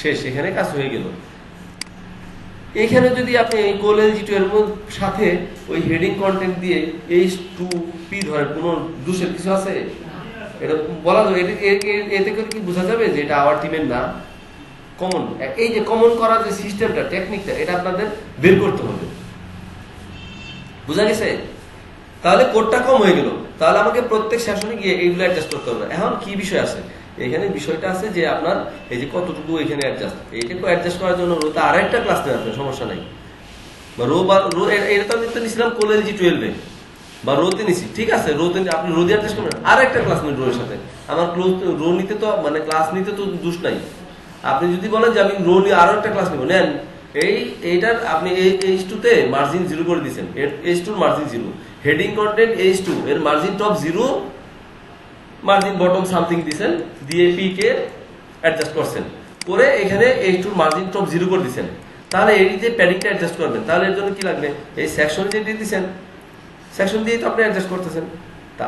S1: শেষ, এখানে কাজ হয়ে গেল। এখানে যদি আপনি কোলেন G12 এর সাথে ওই হেডিং কন্টেন্ট দিয়ে H2 P ধরেন, কোনো দোষের কিছু আছে? এটা বলা যাবে, এতে করে কি বোঝা যাবে যে এটা আওয়ার টিমের না, কমন। এই যে কমন করার যে সিস্টেমটা, টেকনিকটা, এটা আপনাদের বের করতে হবে, বুঝা গেছে? তাহলে কোডটা কম হয়ে গেল, তাহলে আমাকে প্রত্যেক সেশনে গিয়ে এইগুলো অ্যাডজাস্ট করতে হবে। এখন কি বিষয় আছে এখানে, বিষয়টা আছে যে আপনার এই যে কতটুকু এখানে অ্যাডজাস্ট, এইটাকে অ্যাডজাস্ট করার জন্য রোতে আরেকটা ক্লাস নেওয়া আছে, সমস্যা নাই। এটা তো আমি তো নিছিলাম কোলেন G12 বা রোতে নিছি, ঠিক আছে, রোতে আপনি রো দিয়ে অ্যাডজাস্ট করবেন, আর একটা ক্লাস নেন রোর সাথে। আমার রো নিতে তো মানে ক্লাস নিতে তো দোষ নাই। আপনি যদি বলেন যে আমি রো নিয়ে আরো একটা ক্লাস নেব, নেন। এইটার আপনি H2 তে মার্জিন 0 করে দিয়েছেন, H2 margin 0, heading content H2 এর margin top 0, margin bottom something দিছেন, দিয়ে পি কে অ্যাডজাস্ট করছেন, করে এখানে এইচটু মার্জিন টপ 0 করে দিছেন। তাহলে এই যে প্যাডিংটা অ্যাডজাস্ট করবেন, তাহলে এর জন্য কি লাগবে? এই সেকশন যে দিয়ে দিছেন, সেকশন দিয়ে তো আপনি অ্যাডজাস্ট করতেছেন। তা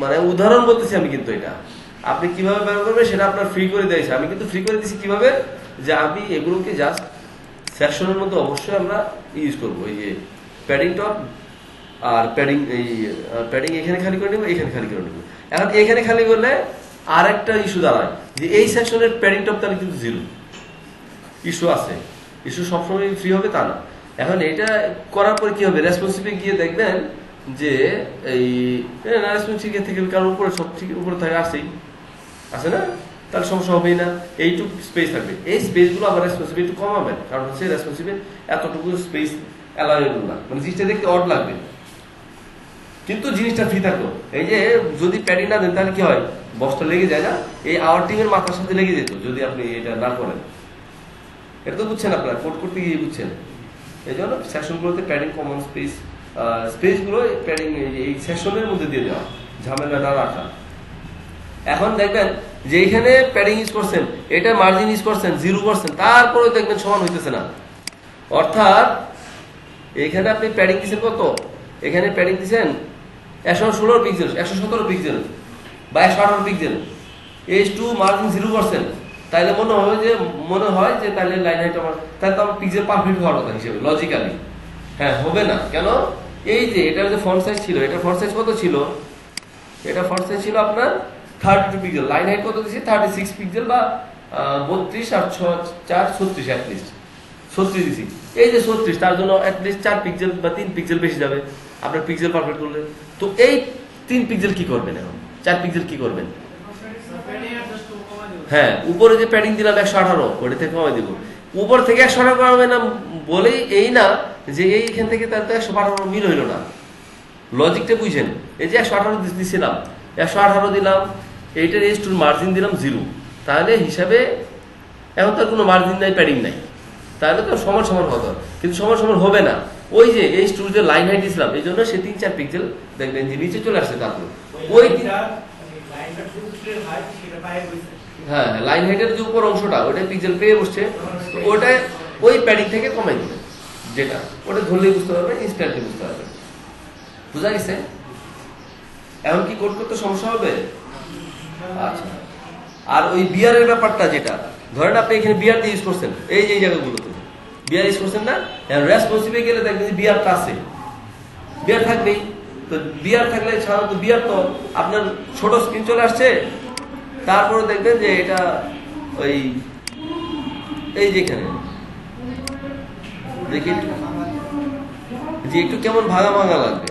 S1: মানে উদাহরণ বলতেছি আমি, কিন্তু এটা আপনি কিভাবে ব্যবহার করবেন সেটা আপনার ফ্রি করে দিয়েছে। আমি কিন্তু ফ্রি করে দিচ্ছি কিভাবে, যে আমি এগুলোকে জাস্ট সেকশনের মধ্যে অবশ্যই আমরা ইউজ করবো। এই যে প্যাডিং টপ আর প্যাডিং, এই প্যাডিং এখানে খালি করে নেবো, এখানে খালি করে নেবো। এখন এখানে খালি করলে আর একটা ইস্যু দাঁড়ায় যে এই সেকশনের প্যাডিং টপ তাহলে কিন্তু 0 ইস্যু আছে। ইস্যু সবসময় ফ্রি হবে তা না। এখন এটা করার পরে কি হবে, রেসপন্সিভে গিয়ে দেখবেন যে এই রেসপন্সিভ থেকে, কারণ উপরে সব ঠিক উপরে থাকে আসেই, আছে না, তাহলে সমস্যা হবেই না। এইটুকু স্পেস থাকবে, এই স্পেসগুলো আবার রেসপন্সিভ একটু কমাবেন, কারণ হচ্ছে রেসপন্সিভে এতটুকু স্পেস অ্যালাউয়েবল না, মানে জিনিসটা দেখতে অড লাগবে, কিন্তু জিনিসটা ফ্রি থাকলো। এই যে যদি প্যাডিং না দেন তাহলে কি হয়, বক্সটা লেগে যায় না, এই আউটিং এর মাথার সাথে লেগে যেত যদি আপনি এটা না করেন। এটা তো বুঝছেন, আপনারা কোড করতে গিয়ে বুঝছেন। এই জন্য সেকশনগুলোতে প্যাডিং কমন স্পেসগুলো প্যাডিং এই সেকশনের মধ্যে দিয়ে দেওয়া, ঝামেলা না রাখা। এখন দেখবেন যে এখানে প্যাডিং ইউজ করছেন, এটা মার্জিন ইউজ করছেন 0%, তারপরে দেখবেন সমান হইতেছে না। অর্থাৎ এখানে আপনি প্যাডিং দিচ্ছেন কত, এখানে প্যাডিং দিচ্ছেন 116 পিক্সেল, 117 পিক্সেল বা 118 পিক্সেল, H2 মার্জিন 0%, তাইলে মনে হয় যে তাহলে লাইন হাইট আমার, তাহলে তো আমার পিক্সেল পারফেক্ট হওয়ার কথা হিসেবে লজিক্যালি। হ্যাঁ, হবে না কেন? এই যে এটার যে ফন্ট সাইজ ছিল, এটা ফন্ট সাইজ কত ছিল, এটা ফন্ট সাইজ ছিল আপনার 32 পিক্সেল, লাইন হাইট কত দিয়েছি 36 পিক্সেল বা 32 আর 6 4 36, অ্যাটলিস্ট 36 দিছি। এই যে 36, তার জন্য অ্যাটলিস্ট 4 পিক্সেল বা 3 পিক্সেল বেশি যাবে আপনার পিক্সেল পারফেক্ট করলে। তো এই 3 পিক্সেল কি করবেন, এখন 4 পিক্সেল কি করবেন? হ্যাঁ, উপরে যে প্যাডিং দিলাম 118, ওটা থেকে কমাই দিব। উপর থেকে 118 কমাবে না বলেই এই না যে এইখান থেকে তার তো 118 মিল হইল না, লজিকটা বুঝেন। এই যে 118 দিছিলাম, 118 দিলাম, এইটার H2 মার্জিন দিলাম 0, তাহলে হিসাবে এখন তার কোনো মার্জিন নাই, প্যাডিং নাই, তাহলে তো সমান সমান হতো, কিন্তু সমান সমান হবে না। ওই যে H2 যে লাইন হাইট দিছিলাম, এই জন্য সে 3-4 পিক্সেল দেখবেন যে নিচে চলে আসছে। তারপর ওই হ্যাঁ, লাইন হাইটের যে উপর অংশটা ওটা পিক্সেল পেয়ে বসছে, ওটা ওই প্যাডিং থেকে কমাই দিবে, যেটা ওটা ধরলেই বুঝতে পারবে, ইনস্ট্যান্টলি বুঝতে পারবে। বুঝা গেছে? এখন কি কোড করতে সমস্যা হবে? আচ্ছা, আর ওই বিয়ারের ব্যাপারটা, যেটা ধরেন আপনি এখানে বিয়ার দিয়ে ইউজ করছেন, এই যে জায়গাগুলোতে বিয়ার ইউজ করছেন না, রেসপন্সিভে গেলে দেখবেন যে বিয়ারটা আছে, বিয়ার থাকবেই। তো বিয়ার থাকলে সাধারণত বিয়ার তো আপনার ছোট স্ক্রিন চলে আসছে, তারপরে দেখবেন যে এটা ওই এই যেখানে দেখি যে একটু কেমন ভাঙা ভাঙা লাগবে,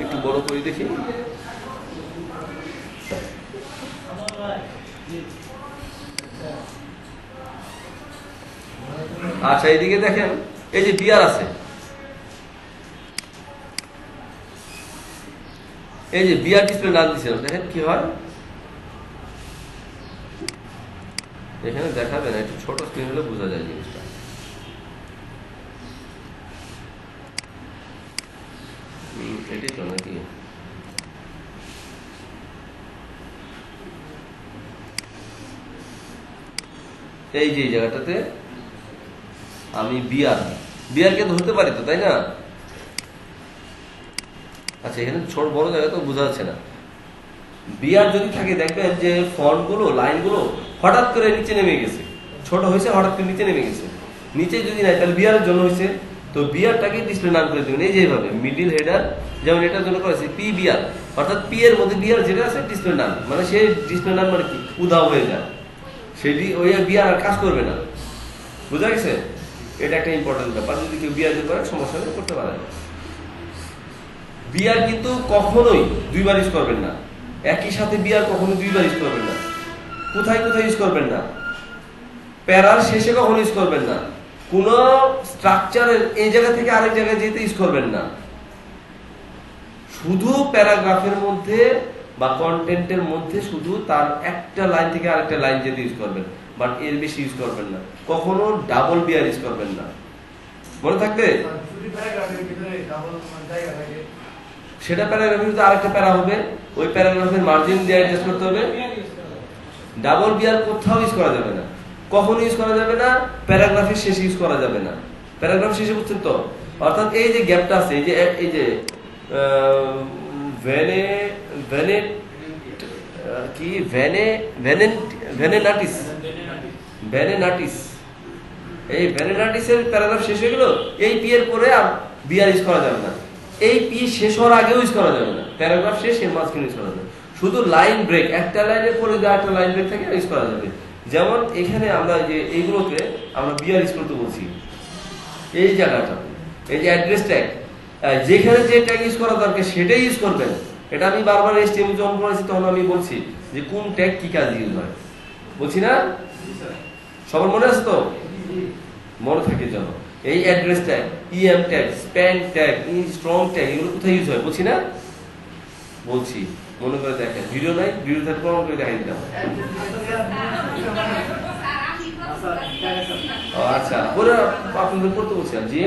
S1: একটু বড় করে দেখি। আচ্ছা, এইদিকে দেখেন এই যে বিয়ার আছে, এই যে বিয়ার ডিসপ্লে নাম দিয়েছিলাম, দেখেন কি হয়। এখানে দেখাবে না, একটু ছোট স্ক্রিন হলে বোঝা যায় জিনিসটা। এটাই তো নাকি, এই যে জায়গাটাতে আমি বিয়ারকে ধরতে পারি তো, তাই না? আচ্ছা, এখানে ছোট বড় জায়গা তো বোঝা যাচ্ছে না। বিয়ার যদি থাকে দেখবেন যে ফন্ট গুলো, লাইন গুলো হঠাৎ করে নিচে নেমে গেছে, ছোট হয়েছে হঠাৎ করে নিচে নেমে গেছে। নিচে যদি নাই তাহলে বিয়ারের জন্য হয়েছে, তো বিয়ারটাকে ডিসপ্লে নাম করে দেবেন এই যেভাবে মিডিল হেডার, যেমন এটার জন্য করেছে পি বিয়ার, অর্থাৎ পি এর মধ্যে বিয়ার যেটা আছে ডিসপ্লে নাম, মানে সেই ডিসপ্লে নাম মানে কি উধাও হয়ে যায়, সেটি ওই বিয়ার আর কাজ করবে না। বুঝা গেছে? এটা একটা ইম্পর্টেন্ট ব্যাপার, যদি কেউ বিয়ার করে সমস্যা হলে করতে পারে। বিয়ার কিন্তু কখনোই দুইবার ইউজ করবেন না, একই সাথে বিয়ার কখনো দুইবার ইউজ করবেন না। কোথায় কোথায় ইউজ করবেন না? প্যারার শেষে কখনো ইউজ করবেন না, কোন স্ট্রাকচারের এই জায়গা থেকে আরেক জায়গায় যেতে ইউজ করবেন না। শুধু প্যারাগ্রাফের মধ্যে বা কন্টেন্টের মধ্যে শুধু তার একটা লাইন থেকে আরেকটা লাইন যেতে ইউজ করবেন, বাট এর বেশি ইউজ করবেন না। কখনো ডাবল বিয়ার ইউজ করবেন না, মনে থাকবে। সেটা প্যারাগ্রাফের ভিতরে আরেকটা প্যারা হবে, ওই প্যারাগ্রাফের মার্জিন দিয়ে অ্যাডজাস্ট করতে হবে। ডাবল বিয়ার কোথাও ইউজ করা যাবে না, কখনো ইউজ করা যাবে না, প্যারাগ্রাফের শেষে ইউজ করা যাবে না। প্যারাগ্রাফ শেষে বুঝছেন তো? অর্থাৎ এই যে গ্যাপটা আছে, এই যে ভ্যানেনাটিস, এই ভ্যানেনাটিসের প্যারাগ্রাফ শেষ হয়ে গেল, এই পি এর পরে আর বিয়ার ইউজ করা যাবে না, এই পি শেষ হওয়ার আগেও ইউজ করা যাবে না, প্যারাগ্রাফ শেষ এর মাঝখানে ইউজ করা যাবে। শুধু লাইন ব্রেক, একটা লাইনের পরে যে একটা লাইন ব্রেক থাকে ইউজ করা যাবে। যেমন এখানে আমরা যে এইগুলোকে আমরা বিয়ার ইউজ করতে বলছি, এই জায়গাটা, এই যে অ্যাড্রেস ট্যাগ, যেখানে যে ট্যাগ ইউজ করা দরকার সেটাই ইউজ করবেন। এটা আমি বারবার HTML যখন করেছি তখন আমি বলছি যে কোন ট্যাগ কি কাজ ইউজ হয়, বলছি না? সবার মনে আছে তো? মনে থাকে যেন। এই address tag, EM tag, span tag, strong tag, এগুলো কোথায় ইউজ হয় বলছি না? বলছি, মনে করে দেখেন। ভিডিও নাই, ভিডিও থাকলে প্রমাণ করে দেখাই দিলাম। আচ্ছা, বলে আপনাদের পড়তে বলছিলাম। জি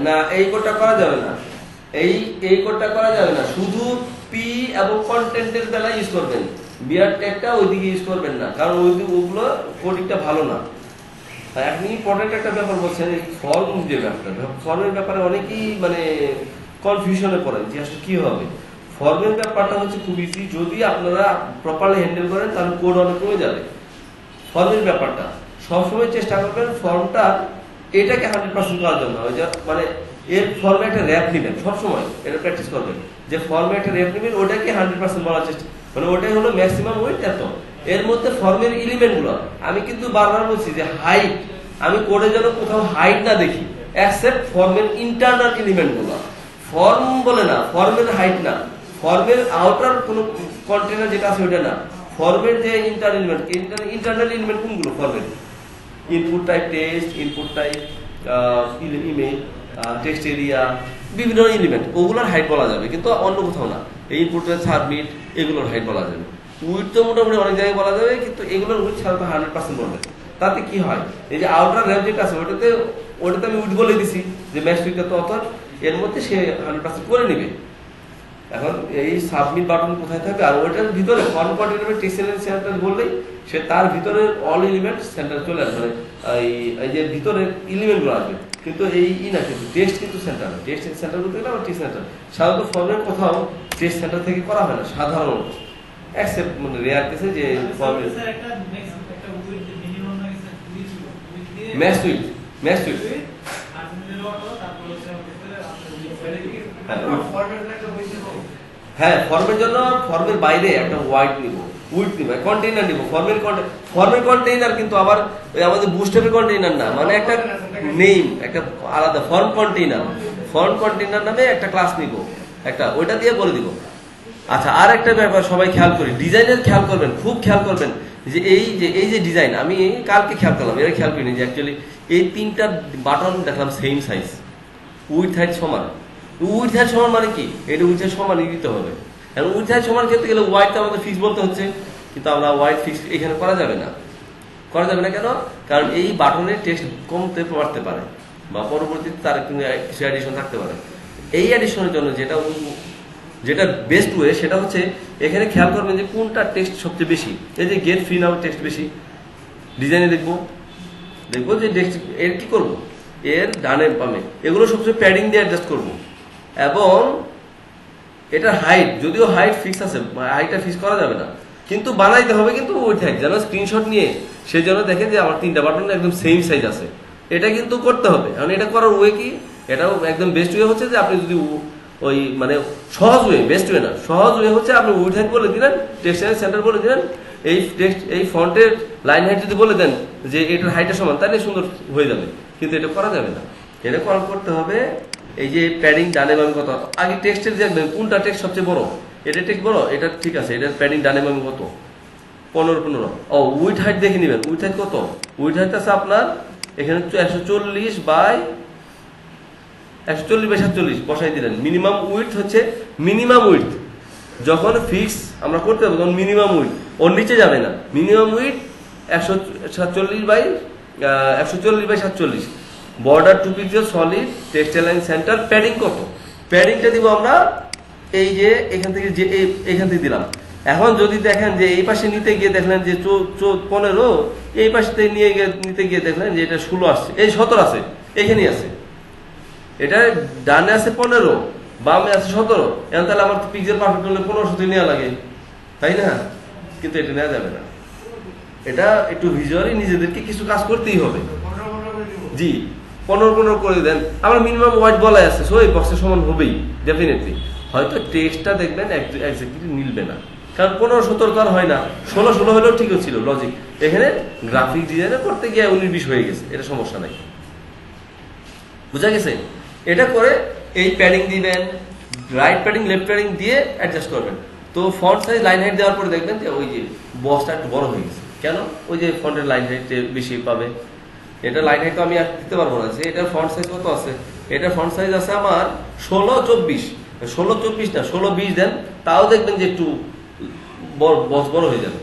S1: না, এই কোডটা করা যাবে না, এই কোডটা করা যাবে না। শুধু পি এবং কন্টেন্টের বেলা ইউজ করবেন, বিয়ার ট্যাগটা ওইদিকে ইউজ করবেন না, কারণ ওগুলো কোডিংটা ভালো না। আপনি ইম্পর্টেন্ট একটা ব্যাপার বলছেন, ফর্ম যে ব্যাপারটা, ফর্মের ব্যাপারে অনেকেই মানে কনফিউশনে পড়েন যে আসলে কি হবে। ফর্মের ব্যাপারটা হচ্ছে খুব ইজি, যদি আপনারা প্রপারলি হ্যান্ডেল করেন তাহলে কোড অনেক কমে যাবে। ফর্মের ব্যাপারটা সবসময় চেষ্টা করবেন ফর্মটা এটাকে 100% করার জন্য, মানে এর ফর্মে একটা র্যাপ নেবেন, সবসময় এটা প্র্যাকটিস করবেন যে ফর্মে একটা র্যাপ নেবেন, ওটাকে 100% বলার চেষ্টা, মানে ওটাই হলো ম্যাক্সিমাম ওয়েট। এত এর মধ্যে ফর্মের এলিমেন্ট গুলো আমি কিন্তু বারবার বলছি যে হাইট, আমি কোডে যেন কোথাও হাইট না দেখি, এক্সেপ্ট ফর্মের ইন্টারনাল এলিমেন্ট গুলো। ফর্ম বলে না, ফর্মের হাইট না, ফর্মের আউটার কোনো কন্টেনার যেটা আছে ওইটা না, ফর্মের যে ইন্টারনাল এলিমেন্ট কোনগুলো ফর্মের, input type text, input type image, text area, বিভিন্ন এলিমেন্ট, ওগুলোর হাইট বলা যাবে, কিন্তু অন্য কোথাও না। এই ইনপুট সাবমিট, এগুলোর হাইট বলা যাবে। উইথ তো মোটামুটি অনেক জায়গায় বলা যাবে, কিন্তু এগুলোর উইথ ছাড়া তো 100% বলবে। তাতে কি হয়, এই যে আউটার র্যাপ যেটা আছে ওটাতে আমি উইথ বলে দিছি যে ম্যাক্স উইথটা তো অত, এর মধ্যে সে 100% করে নেবে। এখন এই সাবমিট বাটন কোথায় থাকবে, আর ওইটার ভিতরে form container text element centre বললেই সে তার ভিতরে অল এলিমেন্ট সেন্টার চলে আসবে, এই যে ভিতরে এলিমেন্ট গুলো আসবে। কিন্তু এই না, কিন্তু টেক্সট কিন্তু সেন্টার, টেক্সট সেন্টার বলতে গেলে টেক্সট সেন্টার সাধারণত ফর্মের কোথাও টেক্সট সেন্টার থেকে করা হয় না সাধারণত, এক্সেপ্ট মানে রেয়ার কেসে যে ফর্মের ম্যাক্স উইথ, ম্যাক্স উইথ হ্যাঁ, ফর্মের জন্য ফর্মের বাইরে একটা উইথ নিব, কন্টেইনার নিব, ফর্মের কন্টেইনার কিন্তু আবার আমাদের বুস্টআপের কন্টেইনার না, মানে একটা নেম, একটা আলাদা ফর্ম কন্টেইনার নামে একটা ক্লাস নিব একটা, ওইটা দিয়ে বলে দিব। আচ্ছা, আর একটা ব্যাপার সবাই খেয়াল করি, ডিজাইনের খেয়াল করবেন, খুব খেয়াল করবেন যে এই যে ডিজাইন, আমি কালকে খেয়াল করলাম, এরা খেয়াল করিনি যে অ্যাকচুয়ালি এই তিনটা বাটন দেখলাম সেম সাইজ, উইথ হাইট সমান। উইথ হাইট সমান মানে কি, এটা উইথ হাইট সমান দিতে হবে। এখন উইথ হাইট সমান ক্ষেত্রে গেলে ওয়াইডটা আমাদের ফিক্স বলতে হচ্ছে, কিন্তু আমরা ওয়াইড ফিক্স এখানে করা যাবে না। কেন? কারণ এই বাটনের টেক্সট কমতে বাড়তে পারে, বা পরবর্তীতে তার কিছু অ্যাডিশন থাকতে পারে। এই অ্যাডিশনের জন্য যেটা বেস্ট ওয়ে সেটা হচ্ছে এখানে খেয়াল করবেন যে কোনটা টেক্সট সবচেয়ে বেশি। এই যে গেট ফ্রি নাও টেক্সট বেশি, ডিজাইনে দেখবো যে এর কি করব, এর ডানে বামে এগুলো সবচেয়ে প্যাডিং দিয়ে অ্যাডজাস্ট করবো। এবং এটার হাইট, যদিও হাইট ফিক্স আছে, হাইটটা ফিক্স করা যাবে না, কিন্তু বানাইতে হবে কিন্তু উইথ হাইট, যেন স্ক্রিনশট নিয়ে সেই জন্য দেখেন যে আমার তিনটা বাটন একদম সেম সাইজ আছে, এটা কিন্তু করতে হবে। কারণ এটা করার ওয়ে কি, এটাও একদম বেস্ট ওয়ে হচ্ছে যে আপনি যদি ওই মানে সহজ ওয়ে, বেস্ট ওয়ে না, সহজ ওয়ে হচ্ছে আপনি উইথ হাইট বলে দিলেন, টেক্সট সেন্টার বলে দিলেন, এই ফন্টের লাইন হাইট যদি বলে দেন যে এটার হাইটের সমান, তাহলে সুন্দর হয়ে যাবে। কিন্তু এটা করা যাবে না, এটা করতে হবে এই যে প্যাডিং ডানে বামে কত, আগে টেক্সটের দেখবেন কোনটা টেক্সট সবচেয়ে বড়, এটা টেক্সট বড়, এটা ঠিক আছে, এটার প্যাডিং ডানে বামে কত, 15। ও উইথ হাইট দেখে নেবেন, উইথ হাইট কত, উইথ হাইট আছে আপনার এখানে 140/140/47 বসাই দিলেন। মিনিমাম উইথ হচ্ছে, মিনিমাম উইথ যখন ফিক্স আমরা করতে হবে তখন মিনিমাম উইড ওর নিচে যাবে না, minimum width 140 by 47, border 2 pixel solid, text align line center, padding কত, প্যাডিংটা দিব আমরা এই যে এখান থেকে যে এখান থেকে দিলাম। এখন যদি দেখেন যে এই পাশে নিতে গিয়ে দেখলেন যে 15, এই পাশে নিতে গিয়ে দেখলেন যে এটা 16 আসছে, এই 17 আছে, এখানেই আছে, এটা ডানে আছে 15, বামে আছে 17, এখন তাহলে আমার পিক্সেল পারফেক্ট হলে 15 নেওয়া লাগে, তাই না? কিন্তু এটা নেওয়া যাবে না, এটা একটু ভিজুয়ালি নিজেদেরকে কিছু কাজ করতেই হবে। জি 15 করে দেন, আমার মিনিমাম ওয়াইড বলাই আছে, সো এই বক্সের সমান হবেই ডেফিনেটলি। হয়তো টেক্সটটা দেখবেন এক্স্যাক্টলি মিলবে না, কারণ 15-17 তো আর হয় না, 16 হলেও ঠিক ছিল লজিক। এখানে গ্রাফিক ডিজাইনে করতে গিয়ে 19-20 হয়ে গেছে, এটা সমস্যা নাই, বুঝা গেছে? এটা করে এই প্যাডিং দিবেন, রাইট প্যাডিং লেফট প্যাডিং দিয়ে অ্যাডজাস্ট করবেন। তো ফন্ট সাইজ লাইন হাইট দেওয়ার পরে দেখবেন যে ওই যে বক্সটা একটু বড় হয়ে গেছে, কেন? ওই যে ফন্টের লাইন হাইট বেশি পাবে। এটা লাইন হাইট তো আমি আর দিতে পারবো না, যে এটার ফন্ট সাইজ কত আছে, এটা ফন্ট সাইজ আছে আমার 16-24, 16-24 না 16-20 দেন, তাও দেখবেন যে একটু বক্স বড় হয়ে যাবে।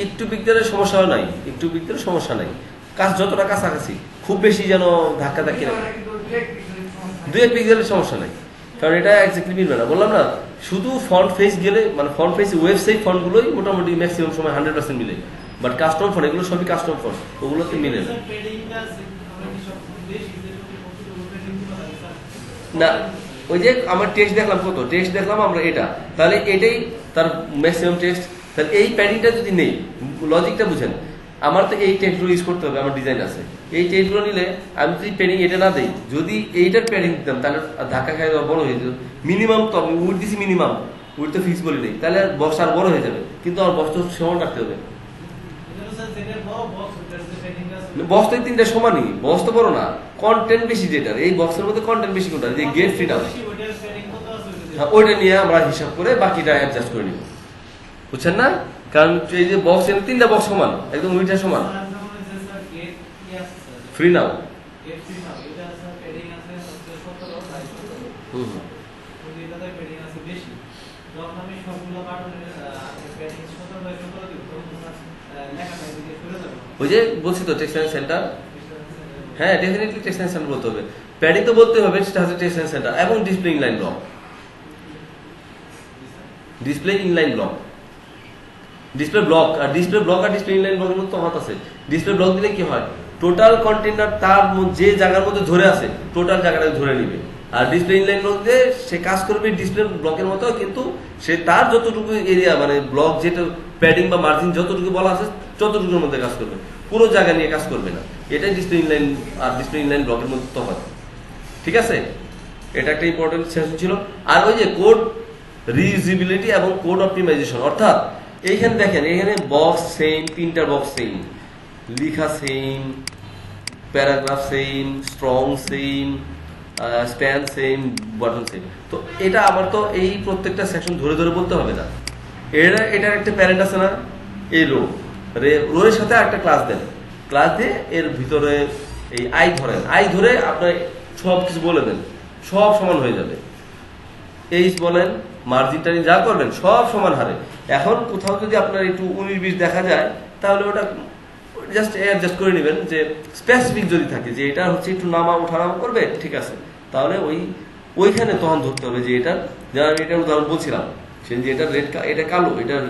S1: একটু পিক্সেলের সমস্যা নাই, একটু পিক্সেলের সমস্যা নাই, কাজ যতটা কাছাকাছি, খুব বেশি যেন ধাক্কা ধাক্কি না, 2-1 পিক্সেলের সমস্যা নাই, কারণ এটা এক্স্যাক্টলি মিলবে না। বললাম না, শুধু ফন্ট ফেস গেলে মানে ফন্ট ফেস ওয়েবসাইট ফন্টগুলোই মোটামুটি ম্যাক্সিমাম সময় 100% মিলে, বাট কাস্টম ফন্ট এগুলো সবই কাস্টম ফন্ট, ওগুলোতে মিলে না। না ওই যে আমার টেক্সট দেখলাম, কত টেক্সট দেখলাম আমরা, এটা তাহলে এটাই তার ম্যাক্সিমাম টেক্সট, তাহলে এই প্যাডিংটা যদি নেই, লজিকটা বুঝেন, আমার তো এই টেক্সটগুলো ইউজ করতে হবে, আমার ডিজাইন আছে, এই টেক্সটগুলো নিলে আমি যদি প্যাডিং এটা না দিই, যদি এইটার প্যাডিং দিতাম তাহলে ধাক্কা খাই বড় হয়ে যেত। মিনিমাম তো আমি উইড দিছি, মিনিমাম উইড তো ফিক্স বলি নেই, তাহলে বক্স আর বড় হয়ে যাবে, কিন্তু আমার বক্স তো সমান রাখতে হবে। বক্স তো 3টা সমানই, বক্স তো বড় না, কন্টেন্ট বেশি যেটার, এই বক্সের মধ্যে কন্টেন্ট বেশি কোনটা, যে গেট ফ্রিডম, ওইটা নিয়ে আমরা হিসাব করে বাকিটা অ্যাডজাস্ট করে নিব, বুঝছেন না? কারণ এই যে বক্স, 3টা বক্স সমান, একদম উইটা সমান। ফ্রি নাও ওই যে বলছি তো টেক্সটাইল সেন্টার, হ্যাঁ ডেফিনেটলি টেক্সটাইল সেন্টার বলতে হবে, প্যাডিং তো বলতে হবে, সেটা হচ্ছে টেক্সটাইল সেন্টার, এবং display inline block, display inline block, display block আর ডিসপ্লে ইনলাইন ব্লকের মধ্যে তফাৎ আছে। ডিসপ্লে ব্লক দিলে কি হয়, টোটাল কন্টেনার তার যে জায়গার মধ্যে ধরে আছে টোটাল জায়গাটা ধরে নিবে, আর ডিসপ্লে ইনলাইন ব্লক দিয়ে সে কাজ করবে ডিসপ্লে ব্লকের মতো, কিন্তু সে তার যতটুকু এরিয়া মানে ব্লক যেটা প্যাডিং বা মার্জিন যতটুকু বলা আছে ততটুকুর মধ্যে কাজ করবে, পুরো জায়গা নিয়ে কাজ করবে না। এটাই ডিসপ্লে ইনলাইন আর ডিসপ্লে ইনলাইন ব্লকের মধ্যে তফাৎ, ঠিক আছে? এটা একটা ইম্পর্টেন্ট সেকশন ছিল। আর ওই যে কোড রিইউজিবিলিটি এবং কোড অপটিমাইজেশন, অর্থাৎ এইখানে দেখেন, এখানে বক্স সেম, 3টা বক্স সেম, লিখা same, paragraph same, strong same, span same, button same. তো এটা আমার তো এই প্রত্যেকটা সেকশন ধরে ধরে বলতে হবে না, এটার একটা প্যারেন্ট আছে না, এই রোয়ের সাথে একটা ক্লাস দেন, ক্লাস দিয়ে এর ভিতরে এই আই ধরে আপনার সব কিছু বলে দেন, সব সমান হয়ে যাবে। এইচ বলেন, মার্জিন টার্জিন যা করবেন সব সমান হারে। এখন কোথাও যদি আপনার একটু 19-20 দেখা যায়, তাহলে ওটা জাস্ট অ্যাডজাস্ট করে নেবেন, যে স্পেসিফিক যদি থাকে যে এটা হচ্ছে একটু নামা ওঠানামা করবে, ঠিক আছে, তাহলে ওইখানে তখন ধরতে হবে যে এটা, যারা আমি এটার উদাহরণ বলছিলাম, সে যে এটা রেড, এটা কালো, এটার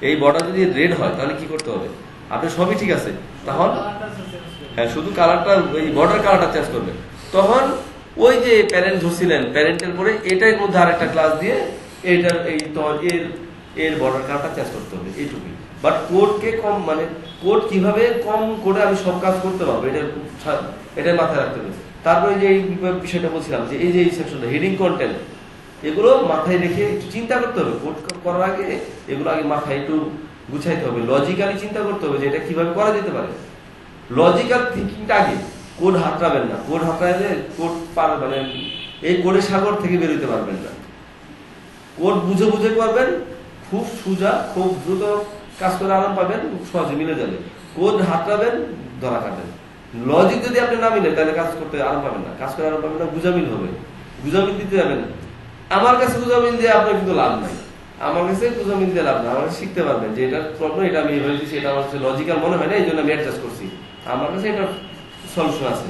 S1: এই বর্ডার যদি রেড হয় তাহলে কি করতে হবে, আপনি সবই ঠিক আছে, তখন হ্যাঁ শুধু কালারটা, এই বর্ডার কালারটা চেঞ্জ করবে, তখন ওই যে প্যারেন্ট ধরছিলেন, প্যারেন্টের পরে এটার মধ্যে আরেকটা ক্লাস দিয়ে এটার এর বর্ডার কালারটা চেঞ্জ করতে হবে, এইটুকুই। বাট কোডকে কম, মানে কোড কিভাবে কম কোডে আমি সব কাজ করতে পারবো, এটা মাথায় রাখতে হবে। তারপরে যে এই বিষয়টা বলছিলাম, যে এই যে এই সেকশনটা হেডিং কন্টেন্ট, এগুলো মাথায় রেখে একটু চিন্তা করতে হবে, কোড করার আগে এগুলো আগে মাথায় একটু গুছাইতে হবে, লজিক্যালি চিন্তা করতে হবে যে এটা কিভাবে করা যেতে পারে। লজিক্যাল থিঙ্কিংটা আগে, কোড হাতড়াবেন না, কোড হাতড়াইলে কোড মানে এই কোডের সাগর থেকে বেরোতে পারবেন না। কোড বুঝে বুঝে করবেন, খুব সোজা, খুব দ্রুত কাজ করে আরাম পাবেন, সহজে মিলে যাবে। কোড হাতড়াবেন, ধরা খাবেন। লজিক যদি আপনি না মিলে তাহলে কাজ করতে আরাম পাবেন না, কাজ করে আরাম পাবেন না, গুজামিল হবে, গুজামিল দিতে যাবেন না। আমার কাছে গুজামিল দিয়ে আপনার কিন্তু লাভ নাই, আমার কাছে গুজামিল দিয়ে লাভ না। আমার কাছে শিখতে পারবেন যে এটার প্রবলেম, এটা আমি এভাবে দিচ্ছি, এটা আমার কাছে লজিক্যাল মনে হয় না, এই জন্য আমি অ্যাডজাস্ট করছি, আমার কাছে এটার সলিউশন আছে।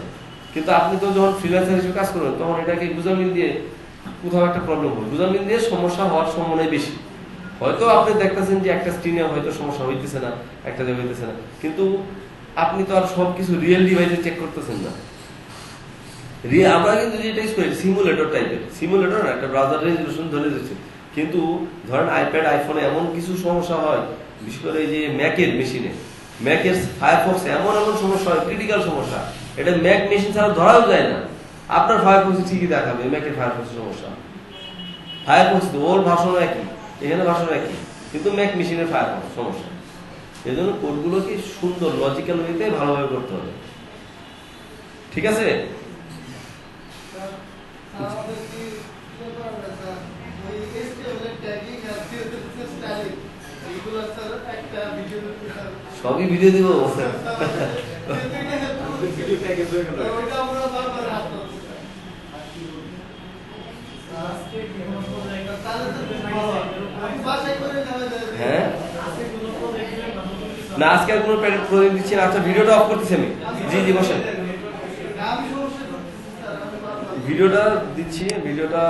S1: কিন্তু আপনি তো যখন ফ্রিল্যান্সার হিসেবে কাজ করবেন তখন এটাকে গুজামিল দিয়ে কোথাও একটা প্রবলেম হবে, গুজামিল দিয়ে সমস্যা হওয়ার সম্ভাবনাই বেশি। হয়তো আপনি দেখতেছেন যে একটা স্ক্রিনে হয়তো সমস্যা হইতেছে না, একটা জায়গায় হইতেছে না, কিন্তু আপনি তো আর সবকিছু রিয়েল ডিভাইসে চেক করতেছেন না। আমরা কিন্তু যেটা ইউজ করি সিমুলেটর টাইপের, সিমুলেটর না, একটা ব্রাউজার রেজলিউশন ধরে দিচ্ছে। কিন্তু ধরেন আইপ্যাড, আইফোনে এমন কিছু সমস্যা হয়, বিশেষ করে এই যে ম্যাকের মেশিনে, ম্যাকের ফায়ারফক্সে এমন এমন সমস্যা হয়, ক্রিটিক্যাল সমস্যা, এটা ম্যাক মেশিন ছাড়া ধরাও যায় না। আপনার ফায়ারফক্সে ঠিকই দেখাবে ম্যাকের ফায়ারফক্সের সমস্যা, ফায়ারফক্স ওর ভাষণও একই, এখানে ভাষণ একই, কিন্তু ম্যাক মেশিনের ফায়ারফক্স সমস্যা। এই জন্য কোডগুলোকে সুন্দর লজিক্যাল ওয়েতে ভালোভাবে করতে হবে। ঠিক আছে? সবই ভিডিও দিব। হ্যাঁ না, আজকে আর কোনো প্রজেক্ট দিচ্ছি না। আচ্ছা ভিডিওটা অফ করতেছি আমি। জি জি বসেন, ভিডিওটা দিচ্ছি, ভিডিওটা